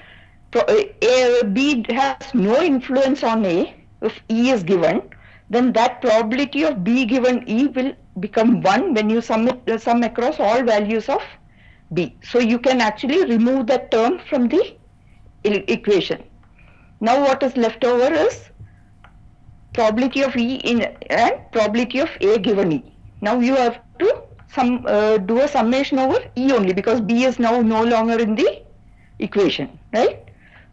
B has no influence on A, if E is given, then that probability of B given E will become 1 when you sum across all values of B. So you can actually remove that term from the equation. Now what is left over is probability of E in and probability of A given E. Now you have to do a summation over E only, because B is now no longer in the equation, right?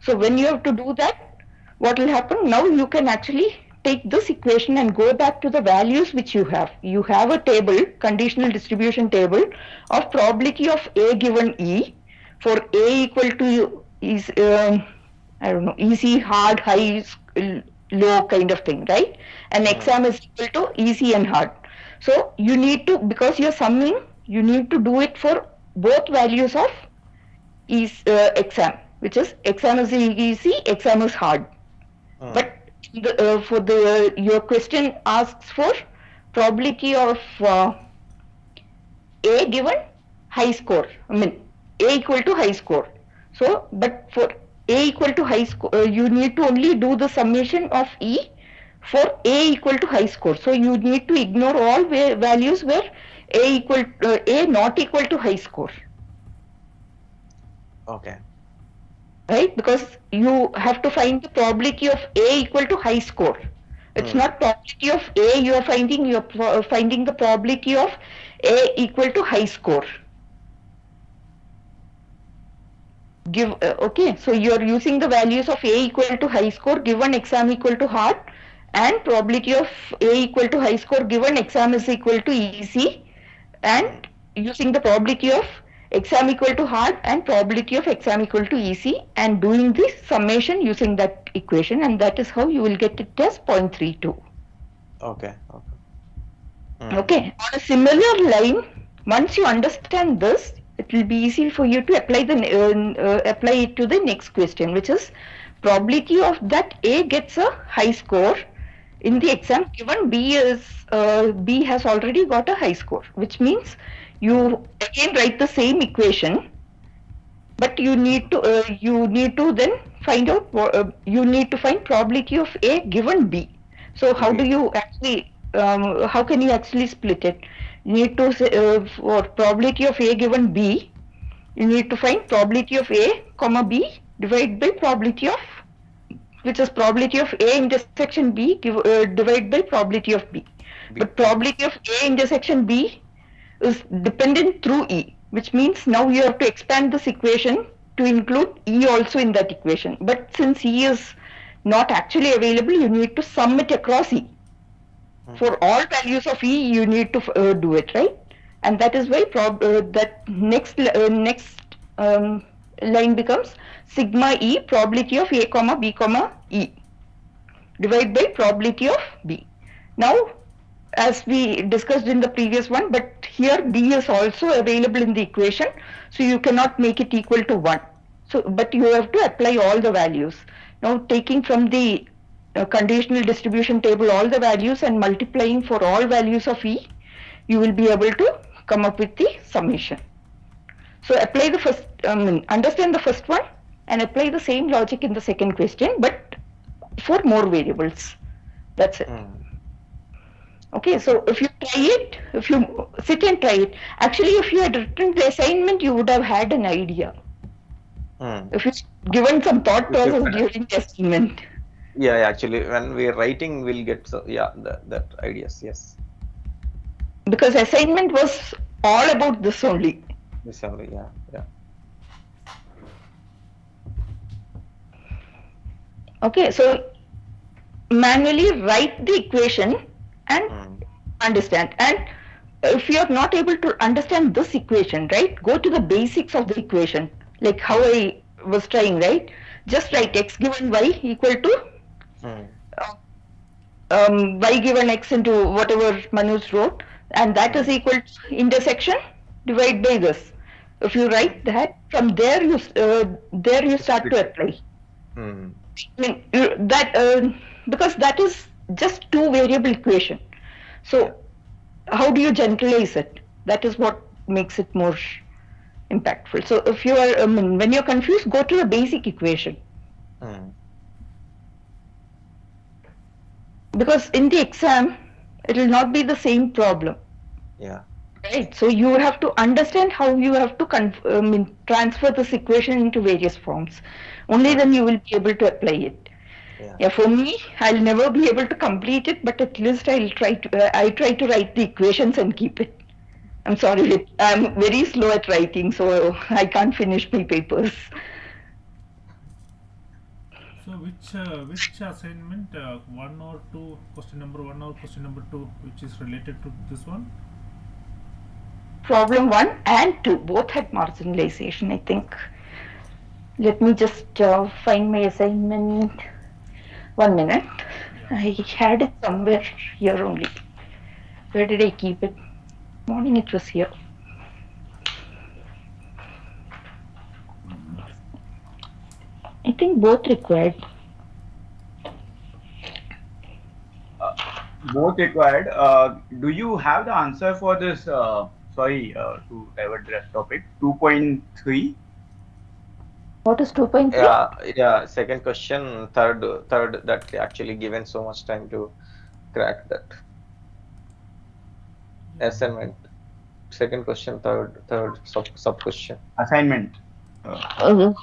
So when you have to do that, what will happen? Now you can actually take this equation and go back to the values which you have. You have a table, conditional distribution table of probability of A given E, for A equal to is I don't know, easy, hard, high, low kind of thing, right? And exam is equal to easy and hard. So you need to, because you're summing, you need to do it for both values of exam, which is exam is easy, exam is hard. But for the your question asks for probability of A given high score. I mean A equal to high score. So, but for A equal to high score, you need to only do the summation of E for A equal to high score. So you need to ignore all values where A not equal to high score. Okay. Right, because you have to find the probability of A equal to high score. It's not probability of A you are finding, you are finding the probability of A equal to high score. Okay, so you are using the values of A equal to high score given exam equal to hard, and probability of A equal to high score given exam is equal to easy, and using the probability of exam equal to hard and probability of exam equal to easy, and doing this summation using that equation, and that is how you will get it as 0.32. Okay. Okay, on a similar line, once you understand this, it will be easy for you to apply apply it to the next question, which is probability of that A gets a high score in the exam given B has already got a high score, which means you again write the same equation, but you need to then find out you need to find probability of A given B. So how do you actually how can you actually split it? You need to say, for probability of A given B, you need to find probability of A comma B divided by probability of, which is probability of A intersection B divided by probability of B. But probability of A intersection B is dependent through E, which means now you have to expand this equation to include E also in that equation. But since E is not actually available, you need to sum it across E. For all values of E, you need to do it, right? And that is why that next line becomes sigma E probability of A comma B comma E divided by probability of B. Now, as we discussed in the previous one, but here B is also available in the equation, so you cannot make it equal to 1. So, but you have to apply all the values. Now, taking from the conditional distribution table all the values and multiplying for all values of E, you will be able to come up with the summation. So apply the first, understand the first one and apply the same logic in the second question, but for more variables. That's it. Okay, so if you try it, if you sit and try it, actually if you had written the assignment, you would have had an idea. If you given some thought process during the assignment. Yeah, actually, when we're writing, we'll get that ideas. Yes. Because assignment was all about this only. This only, yeah. Okay, so manually write the equation and understand. And if you are not able to understand this equation, right, go to the basics of the equation, like how I was trying, right? Just write x given y equal to y given x into whatever Manoj wrote, and that is equal to intersection divide by this. If you write that, from there you start to apply. I mean, because that is just two variable equation. So how do you generalize it? That is what makes it more impactful. So if you are when you're confused, go to the basic equation. Because in the exam, it will not be the same problem. Yeah. Right. So you have to understand how you have to transfer this equation into various forms. Only then you will be able to apply it. Yeah. Yeah, for me, I'll never be able to complete it, but at least I try to write the equations and keep it. I'm sorry, I'm very slow at writing, so I can't finish my papers. So which assignment, one or two, question number one or question number two, which is related to this one? Problem 1 and 2 both had marginalization, I think. Let me just find my assignment. 1 minute. Yeah. I had it somewhere here only. Where did I keep it? Morning it was here. I think both required. Both required. Do you have the answer for this? Sorry to divert the topic. 2.3. What is 2.3? Yeah, yeah. Second question, third. That actually given so much time to crack that Yeah. assignment. Second question, third sub question. Assignment. Uh,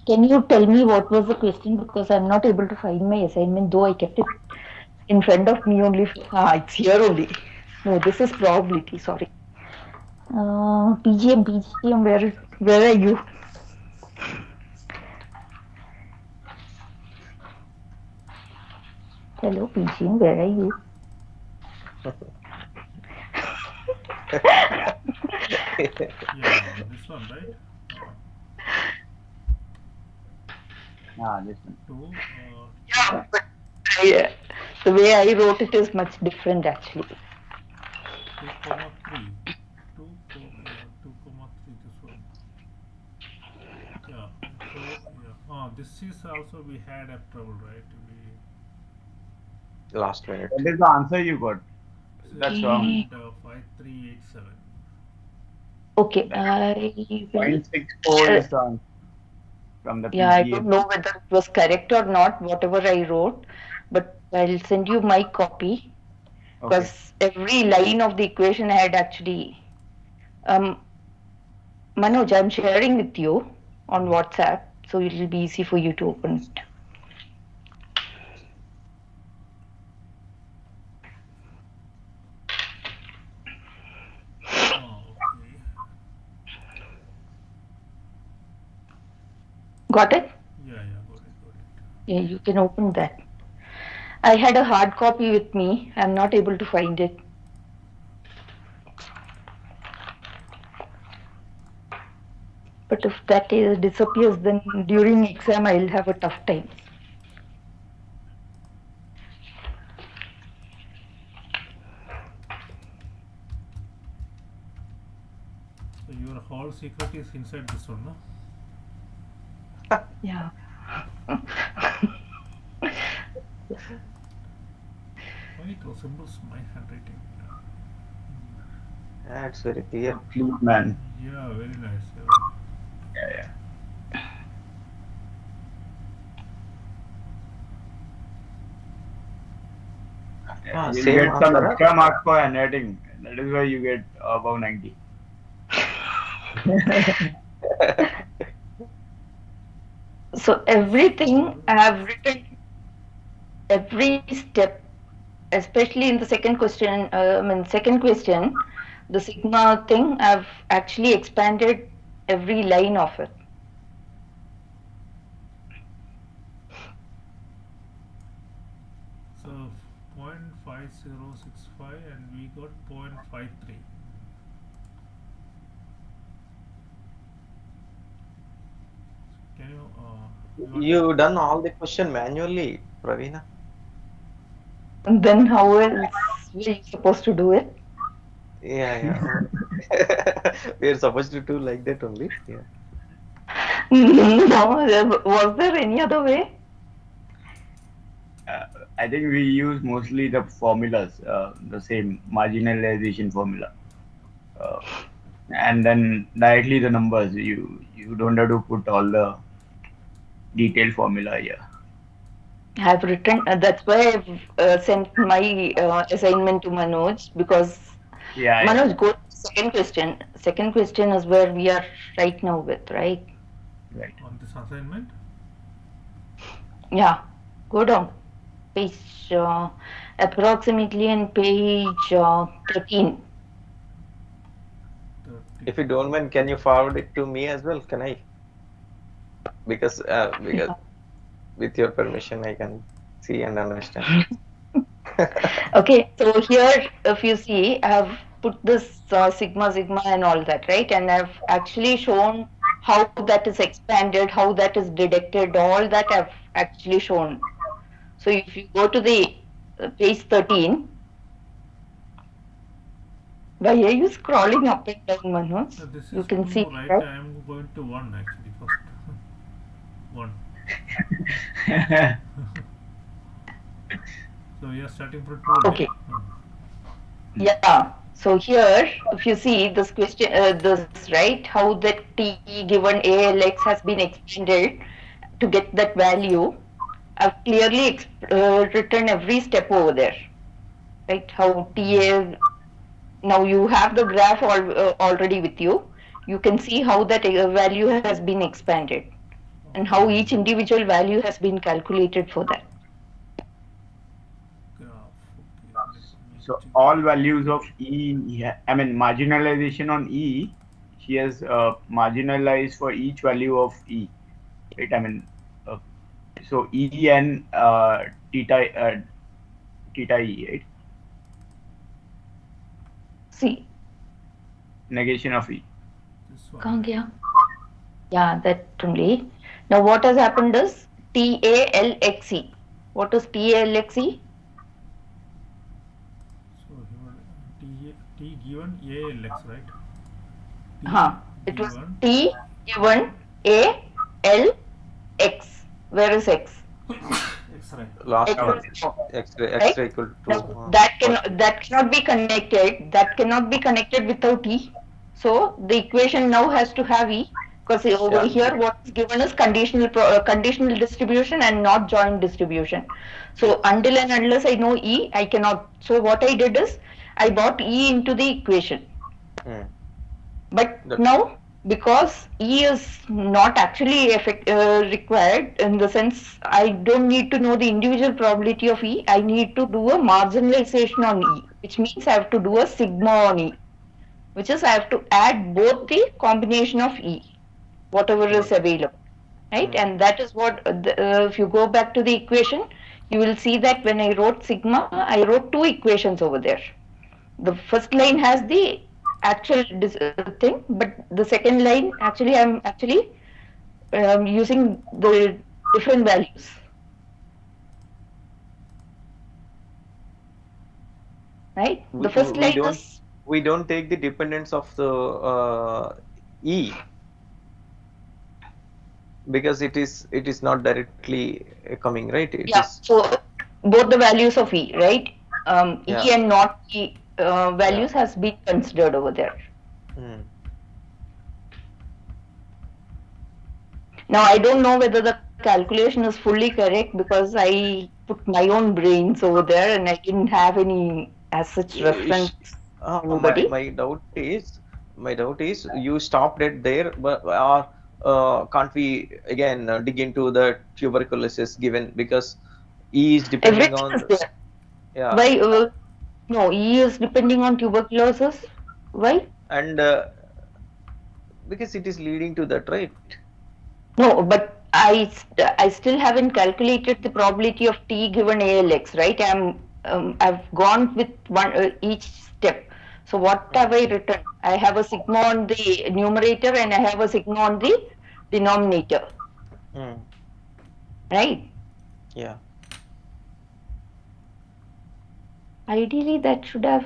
can you tell me what was the question? Because I'm not able to find my assignment, though I kept it in front of me only. It's here only. No, this is probability. Sorry. PGM, where are you? Hello, PGM, where are you? Yeah, this one, right? This one. Two, Yeah, but the way I wrote it is much different actually. 2, 2, this one. Yeah. So yeah. This is also we had a trouble, right? Last minute. What is the answer you got? That's wrong. And 5387. Okay, That I will. 0.64 Uh, is the answer from the yeah, I don't PGM. know whether it was correct or not, whatever I wrote, but I'll send you my copy Okay. because every line of the equation I had actually. Manoj, I'm sharing with you on WhatsApp, so it will be easy for you to open it. Okay. Got it? Yeah, got it. Yeah, you can open that. I had a hard copy with me. I'm not able to find it. But if that disappears, then during exam I'll have a tough time. So your whole secret is inside this one, no? Yeah. Why it resembles my handwriting? Yeah, it's very clear. Fleet man. Yeah, very nice. Yeah. Ah, You same get some answer. extra marks for handwriting. That is why you get above 90. So everything I have written, every step, especially in the second question, the sigma thing, I've actually expanded every line of it. So 0.5065 and we got 0.53. Can you? You done all the question manually, Pravina. And then how else were you supposed to do it? Yeah. We're supposed to do like that only. Yeah. No, was there any other way? I think we use mostly the formulas, the same marginalization formula, uh, and then directly the numbers. You don't have to put all the detailed formula here. I've written, that's why I've sent my assignment to Manoj because Yeah. Manoj, go to the second question. Second question is where we are right now with, right? Right. On this assignment? Yeah. Go down. Page approximately on page 13. 30. If you don't mind, can you forward it to me as well? Can I? Because with your permission, I can see and understand. Okay, so here, if you see, I have put this sigma, sigma, and all that, right? And I've actually shown how that is expanded, how that is deducted, all that I've actually shown. So if you go to the page 13, why are you scrolling up and down, Manoj? This You is can 2, see, right? right? I am going to 1 actually first. 1. So we are starting from 2, right? Okay, yeah. So here, if you see this question, this right, how that t given ALX has been expanded to get that value, I've clearly written every step over there, right? How TA, now you have the graph already with you. You can see how that value has been expanded and how Okay. each individual value has been calculated for that. Graph. Okay. Let me So check. all values of E, yeah, I mean marginalization on E, she has marginalized for each value of E, right? I mean, uh, so E and theta E, right? See, Negation of E. This one, कहाँ right? गया? Yeah, that only. Now what has happened is TALXE. What is TALXE? So here T given ALX, right? T It was given T given A L X. Where is X? X-ray. Last X one, is no, X right? ray equal to Now that can 40. that cannot be connected. That cannot be connected without E. So the equation now has to have E because over Yeah, here what is given is conditional distribution and not joint distribution. So yes. until and unless I know E, I cannot. So what I did is I brought E into the equation. Mm. But That now, because E is not actually required in the sense I don't need to know the individual probability of E, I need to do a marginalization on E, which means I have to do a sigma on E, which is I have to add both the combination of E, whatever is mm. available, right? Mm. And that is what, if you go back to the equation, you will see that when I wrote sigma, I wrote two equations over there. The first line has the actual thing, but the second line actually I'm actually using the different values, right? The We, we first we line don't is we don't take the dependence of the E because it is not directly coming, right? It yeah. is, So both the values of E, right? E yeah, and not E yeah. values has been considered over there. Mm. Now I don't know whether the calculation is fully correct because I put my own brains over there and I didn't have any as such reference Ish- from my anybody. my doubt is you stopped it there, but can't we again dig into the tuberculosis given because E is depending Everything on is the, there. yeah, Why? No, E is depending on tuberculosis. Why? and because it is leading to that, right? No, but I still haven't calculated the probability of T given ALX, right? I've gone with one each step. So what have Mm. I written? I have a sigma on the numerator and I have a sigma on the denominator, Mm. right? Yeah. Ideally, that should have.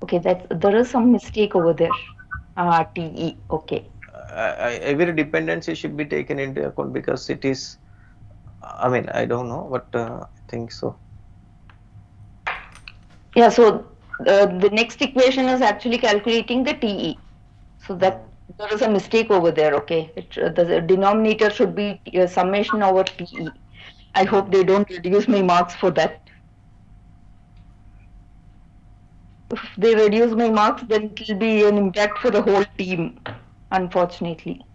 Okay, there is some mistake over there. TE. Okay. Every dependency should be taken into account because it is, I mean, I don't know, but I think so. Yeah, so the next equation is actually calculating the TE. So that Mm. there is a mistake over there, okay? The denominator should be summation over TE. I hope Mm. they don't reduce my marks for that. If they reduce my marks, then it will be an impact for the whole team, unfortunately.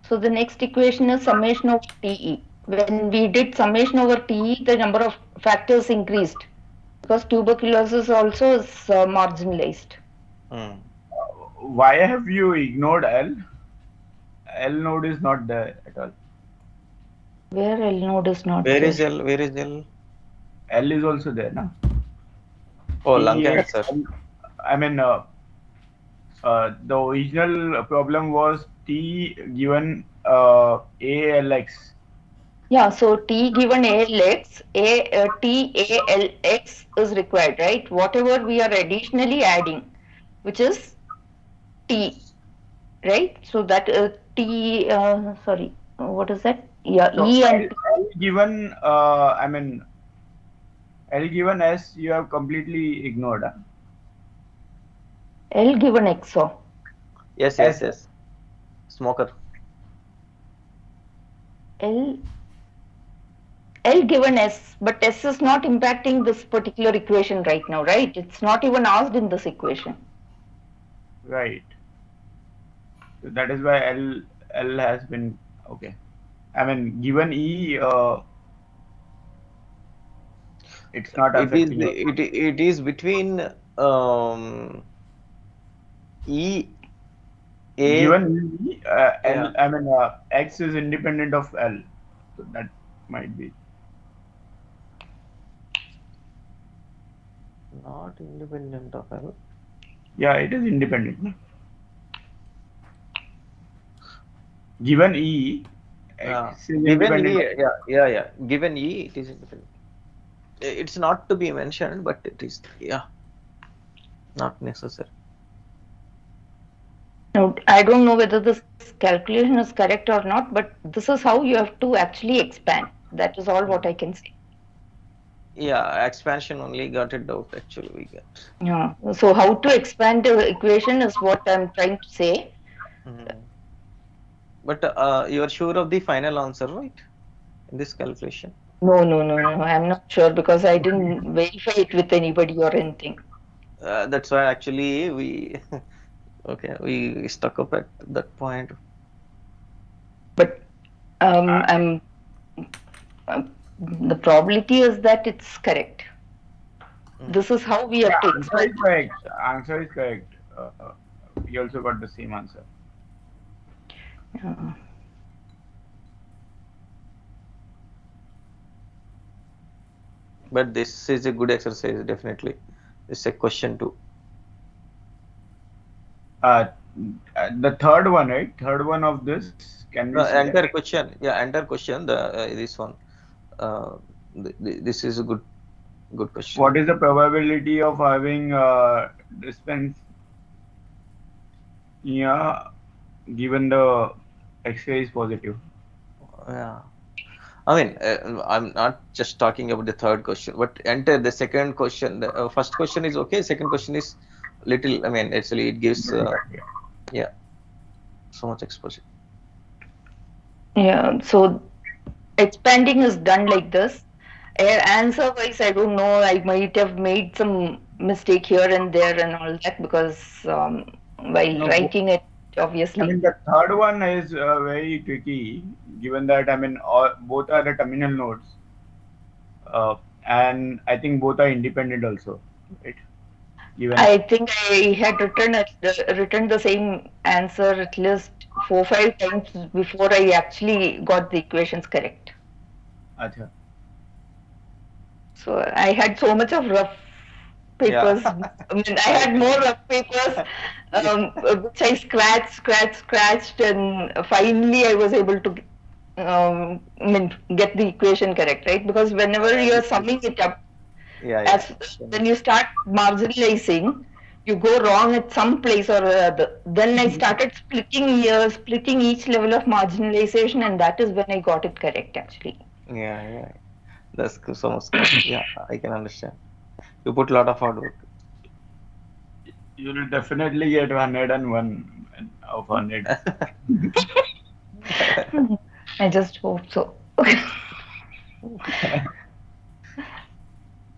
So the next equation is summation over TE. When we did summation over TE, the number of factors increased because tuberculosis also is marginalized. Hmm. Why have you ignored L? L node is not there at all. Where L node is not Where there. is L? Where is L? L is also there, no? Oh, lung T8. cancer. I mean, the original problem was T given ALX. Yeah, so T given ALX, TALX is required, right? Whatever we are additionally adding, which is T, right? So that T, sorry, what is that? Yeah, So E and L given, I mean, L given S, you have completely ignored. Huh? L given XO. Yes, yes, S, yes. Smoker. L L given S, but S is not impacting this particular equation right now, right? It's not even asked in this equation. right. So that is why L has been okay. I mean, given E, it's not It is affecting. it is between E A. Given E, Yeah, L, I mean, X is independent of L, so that might be. not independent of L. Yeah, it is independent. No? Given E, X is Given independent E, of. yeah, yeah, yeah. Given E, it is independent. It's not to be mentioned, but it is, yeah, not necessary. Now, I don't know whether this calculation is correct or not, but this is how you have to actually expand. That is all what I can say. Yeah, expansion only got it out actually we get. Yeah. So how to expand the equation is what I'm trying to say. Mm. But you are sure of the final answer, right? In this calculation. No, no, no, no. I'm not sure because I didn't verify it with anybody or anything. That's why actually we okay, we stuck up at that point. But Uh, I'm the probability is that it's correct. Mm. This is how we yeah, have to answer is expand. correct. Answer is correct. We also got the same answer. Uh, But this is a good exercise, definitely. It's a question too. Uh, the third one, right? Third one of this. Can we see that? Entire question, yeah, entire question. The this one, uh, this is a good question. What is the probability of having dyspnea given the X-ray is positive? Yeah, I mean, I'm not just talking about the third question, but enter the second question. The first question is okay. Second question is little. I mean, actually, it gives yeah, so much exposure. yeah. So expanding is done like this. Answer wise, I don't know. I might have made some mistake here and there and all that because while No, writing it, I obviously. mean the third one is very tricky, given that I mean both are the terminal nodes, uh, and I think both are independent also, right? Given I think I had written the same answer at least 4 5 times before I actually got the equations correct. acha. So I had so much of rough Yeah, papers. I mean, I I had can. more rough papers, Yeah, which I scratched, and finally I was able to, I mean, get the equation correct, right? Because whenever you're this is summing it up, yeah, yeah. as Can- when you start marginalizing, you go wrong at some place or other. Then I started splitting each level of marginalization, and that is when I got it correct, actually. Yeah, yeah. That's so much correct. Yeah, I can understand. You put a lot of hard work. You will definitely get 101 of 100. I just hope so.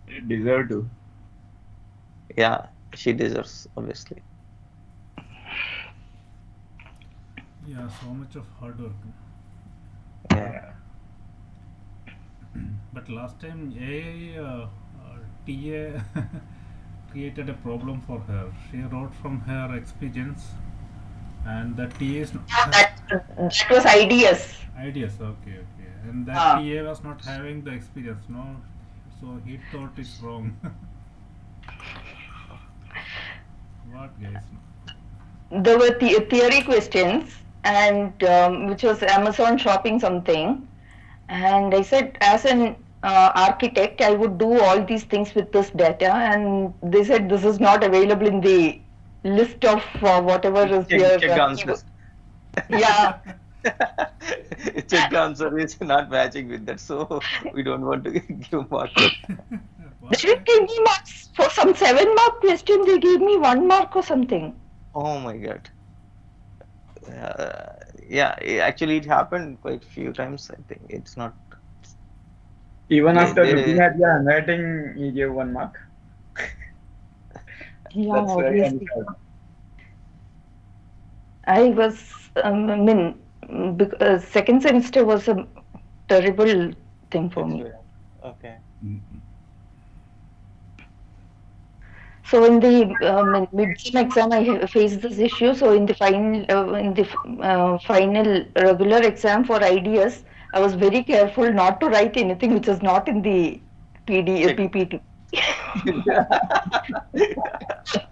You deserve to. Yeah, she deserves, obviously. Yeah, so much of hard work. Yeah. Yeah. But last time AI TA created a problem for her. She wrote from her experience, and the TA is That was ideas. ideas. Okay, okay, and that Uh, TA was not having the experience, no, so he thought it's wrong. What guys? there were theory questions, and which was Amazon shopping something. And I said, as an architect, I would do all these things with this data. And they said, this is not available in the list of whatever is there. Check answers. Yeah. Check answer is not matching with that, so we don't want to give mark for that. They What didn't guys? give me marks for some 7 mark question. They gave me 1 mark or something. Oh my God. Uh, yeah, actually, it happened quite few times. I think it's not. Even after looking They at your handwriting, he gave 1 mark. Yeah, That's very obviously. unfair. I was, I mean, second semester was a terrible thing for me. experience. Okay. Mm, So in the mid-term exam, I faced this issue. So in the final regular exam for ideas, I was very careful not to write anything which is not in the Check. PPT.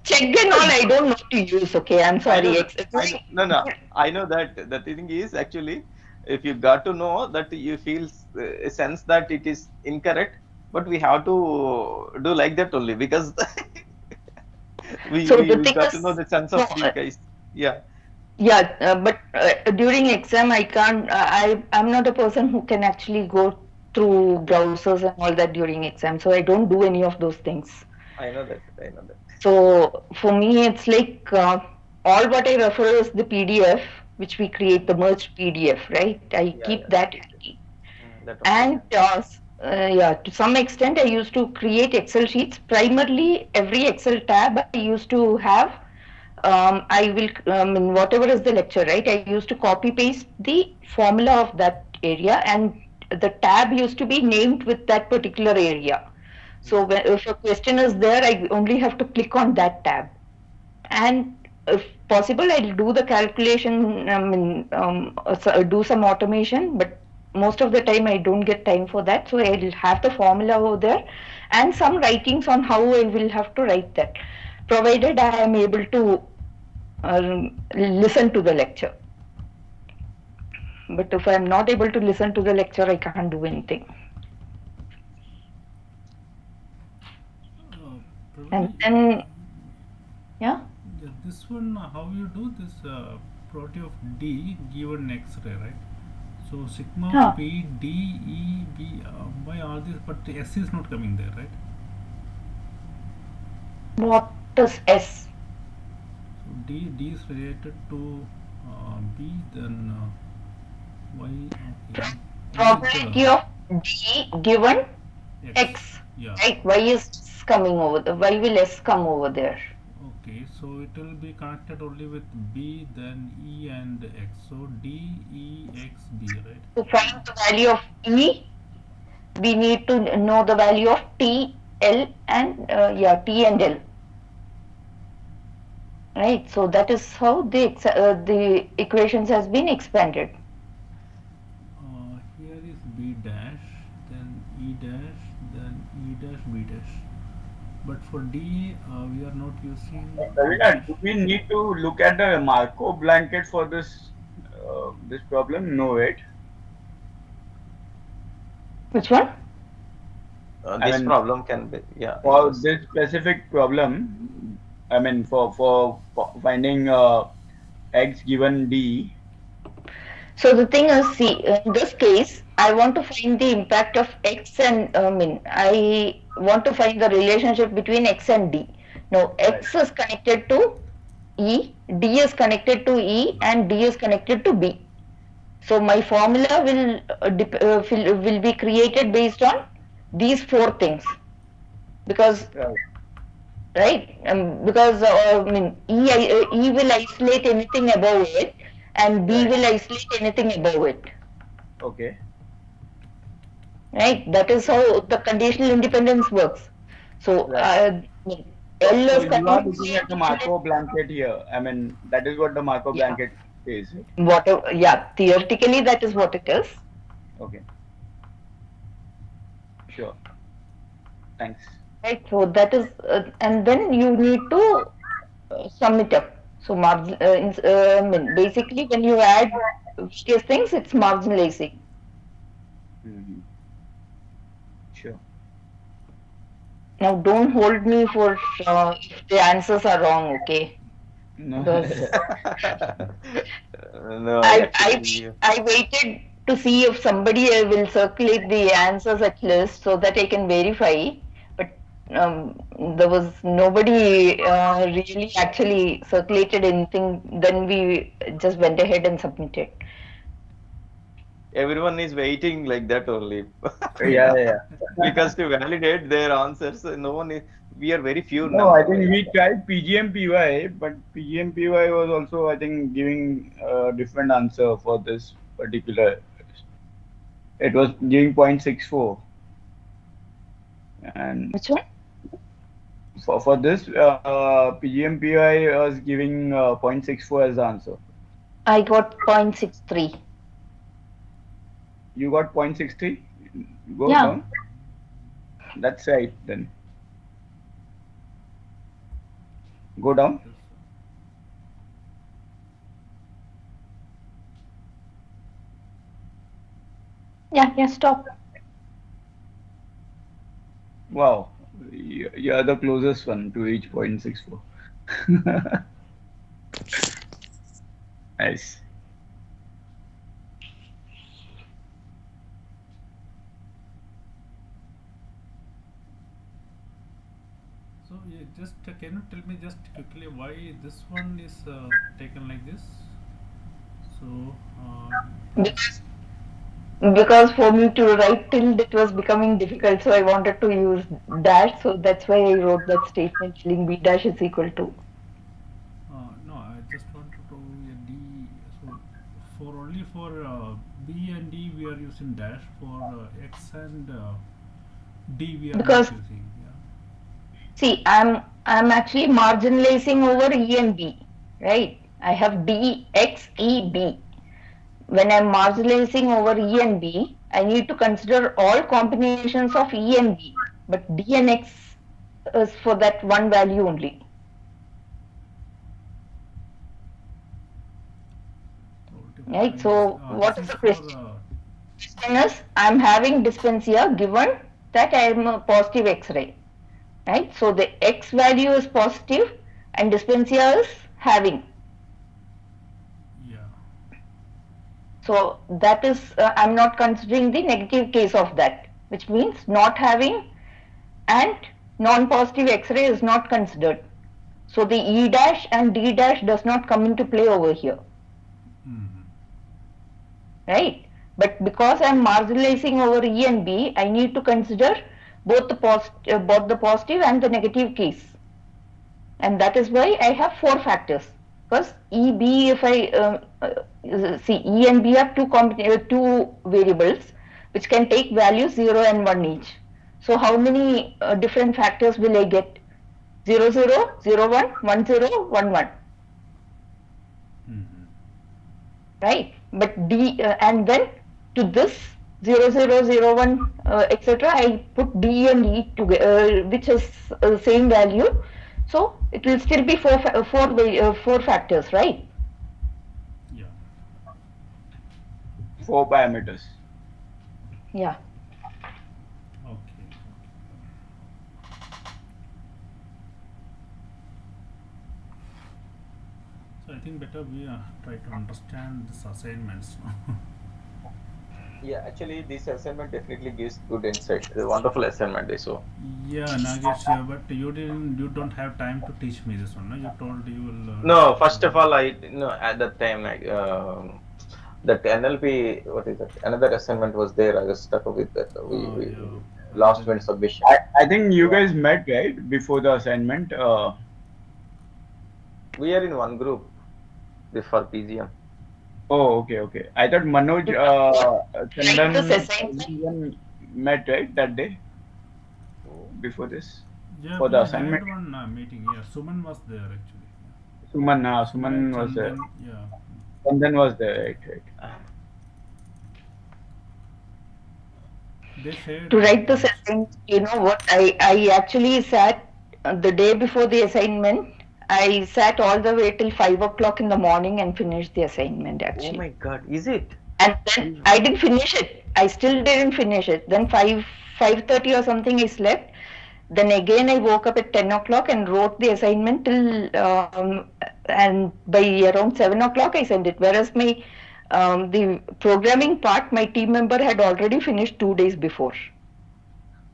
Check and all, I don't know to use. Okay, I'm I know sorry. that. I know. No, no. I know that. The thing is actually, if you got to know that you feel a sense that it is incorrect, but we have to do like that only because we, So we the we thing got to know is, the sense no, of the guys. Yeah. yeah, but during exam, I can't. I'm not a person who can actually go through browsers and all that during exam. So I don't do any of those things. I know that. I know that. So for me, it's like all what I refer is the PDF, which we create, the merged PDF, right? I Yeah. keep Yeah. that handy. That only. And yeah, to some extent, I used to create Excel sheets. Primarily, every Excel tab I used to have, I will, in whatever is the lecture, right? I used to copy paste the formula of that area, and the tab used to be named with that particular area. So Yeah. if a question is there, I only have to click on that tab, and if possible, I'll do the calculation. Do some automation, but most of the time I don't get time for that. So I'll have the formula over there, and some writings on how I will have to write that, provided I am able to listen to the lecture. But if I'm not able to listen to the lecture, I can't do anything. Uh, And Probably, then, yeah. yeah, this one, how you do this property of D given X-ray, right? So sigma Huh. P D E B by all this, but the S is not coming there, right? What is S? So D is related to B, then Y. Okay, what is Probability of D given the X? X, Yeah. right? Y is coming over there. Why will S come over there? Okay, so it will be connected only with B, then E and X. So D E X B, right? To find the value of E, we need to know the value of T, L, and yeah, T and L, right? So that is how the equations has been expanded. Here is B dash, then E dash, then E dash B dash. But for D, we are not using B Ravina, dash. do we need to look at the Markov blanket for this problem? No, right? Which one? I This mean, problem can be, yeah, for use. this specific problem, I mean, for finding x given d, So the thing is, see, in this case, I want to find the impact of X and I want to find the relationship between X and D. Now, right? X is connected to E, D is connected to E, and D is connected to B. So my formula will be created based on these four things, because Right. right, because E will isolate anything above it, and B Right. will isolate anything above it. Okay. Right? That is how the conditional independence works. So Right. L So is you are looking continuously at the Markov blanket here. I mean, that is what the Markov yeah. blanket says, right? Whatever, yeah, theoretically that is what it is. Okay. Sure. Thanks. Right? So that is, and then you need to sum it up. So I mean, basically when you add various things, it's marginalizing. Hmm. Sure. Now don't hold me for if the answers are wrong, okay? No. Because No, I I actually, I waited to see if somebody will circulate the answers at least so that I can verify. But there was nobody really actually circulated anything. Then we just went ahead and submitted. everyone is waiting like that only. Yeah, yeah, Because to validate their answers, no one is, we are very few No, I number, think right? we tried PGM-PY, but PGM-PY was also, I think, giving a different answer for this particular. It was giving 0.64, and Which one? for this PGM-PY was giving 0.64 as the answer. I got 0.63. You got 0.63. Go Yeah, down. That's right. Then go down. Yes. yeah, yeah. Stop. Wow, you are the closest one to each 0.64. Nice. So yeah, just can you tell me just quickly why this one is taken like this? So Because because for me to write tilde it was becoming difficult, so I wanted to use dash. So that's why I wrote that statement filling B dash is equal to. no, I just wanted to D. So for only for B and D we are using dash. For X and D we are not Because using. Yeah. see, I'm actually marginalizing over E and B, right? I have D X E B. When I'm marginalizing over E and B, I need to consider all combinations of E and B, but D and X is for that one value only, right? So This what is is the for question? Question is, I'm having dysphasia given that I am a positive X-ray, right? So the X value is positive and dysphasia is having. yeah. So that is, I'm not considering the negative case of that, which means not having and non-positive X-ray is not considered. So the E dash and D dash does not come into play over here, Mm-hmm. right? But because I'm marginalizing over E and B, I need to consider both the positive and the negative case, and that is why I have four factors. Because E B, if I see E and B are two variables which can take values 0 and 1 each. So how many different factors will I get? 0 0 0 1 1 0 1 1, Mm-hmm. right? But D and then to this 0 0 0 1 etc. I put D and E together, which is same value. So it will still be four factors, right? Yeah. 4 parameters. Yeah. Okay. So I think better we try to understand this assignments. Yeah, actually, this assignment definitely gives good insight. It's a wonderful assignment, so. Yeah, Nagesh, yeah, but you don't have time to teach me this one. No? You told you will No, discuss first about of all, at that time, that NLP, what is that? Another assignment was there. I was stuck with that. We yeah, last another minute one. submission. I think you Yeah, guys met right before the assignment. we are in one group for PGM. Oh, okay, okay. I thought Manoj, Write this Chandan, assignment. everyone met right that day before this Yeah, for the we assignment. had one meeting. Yeah, Suman was there actually. Suman, Suman was there. Chandan. Yeah. Chandan was there, right, right. They shared To write this notes. assignment, you know what? I actually sat the day before the assignment. I sat all the way till 5 o'clock in the morning and finished the assignment Oh my actually. God, is it? And then You- I didn't finish it. I still didn't finish it. Then 5:30 or something I slept. Then again I woke up at 10 o'clock and wrote the assignment till and by around 7 o'clock I sent it. Whereas my the programming part, my team member had already finished 2 days before.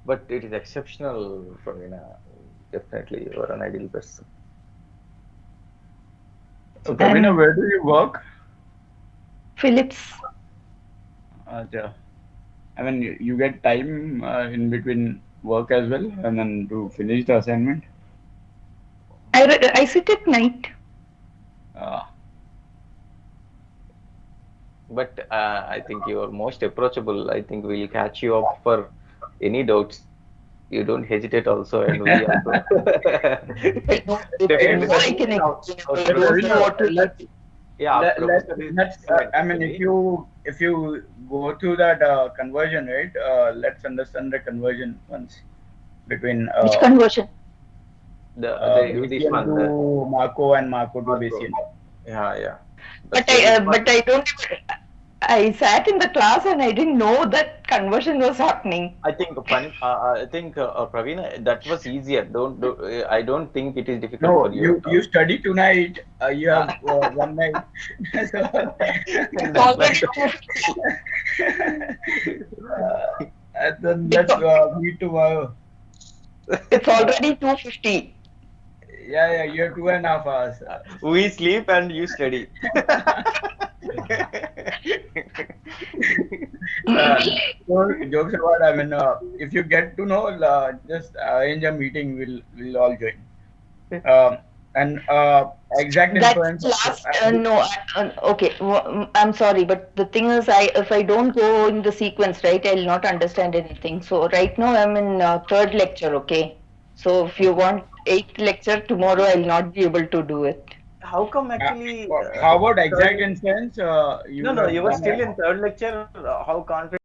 But it is exceptional, Pravina. Definitely, you are an ideal person. So, Pravina, And where do you work? Phillips, Yeah. I mean, you get time in between work as well, and then to finish the assignment. I sit at night. Uh, But I think you are most approachable. I think we'll catch you up for any doubts. You don't hesitate also, and we also If I definitely. know, But I can our explain. I so, don't professor, know Pravina, what to let's say. yeah, our professor is let's. excellent I mean, actually. if you go through that conversion, right? Let's understand the conversion once between Which conversion? This Bayesian one, to the Marco and Marco to Marco. Bayesian. Yeah, yeah. But There is one. I don't. I sat in the class and I didn't know that conversion was happening. I think Praveen, that was easier. Don't do. I don't think it is difficult No, for you at you all. study tonight. You have one night. So, It's That already much. 2:50. and then It's, let's meet tomorrow. it's already 2:50. Yeah, yeah. You have 2.5 hours. We sleep and you study. Uh, so jokes apart, I mean, if you get to know, just arrange a meeting. We'll all join. Um, and exact That's inference. the last. No, okay. I'm sorry, but the thing is, I if I don't go in the sequence, right, I'll not understand anything. So right now I'm in third lecture. Okay. So if you want eighth lecture tomorrow, I'll not be able to do it. How come Uh, actually how about third? exact inference? No, You no, have you were done still it. in third lecture. How confident?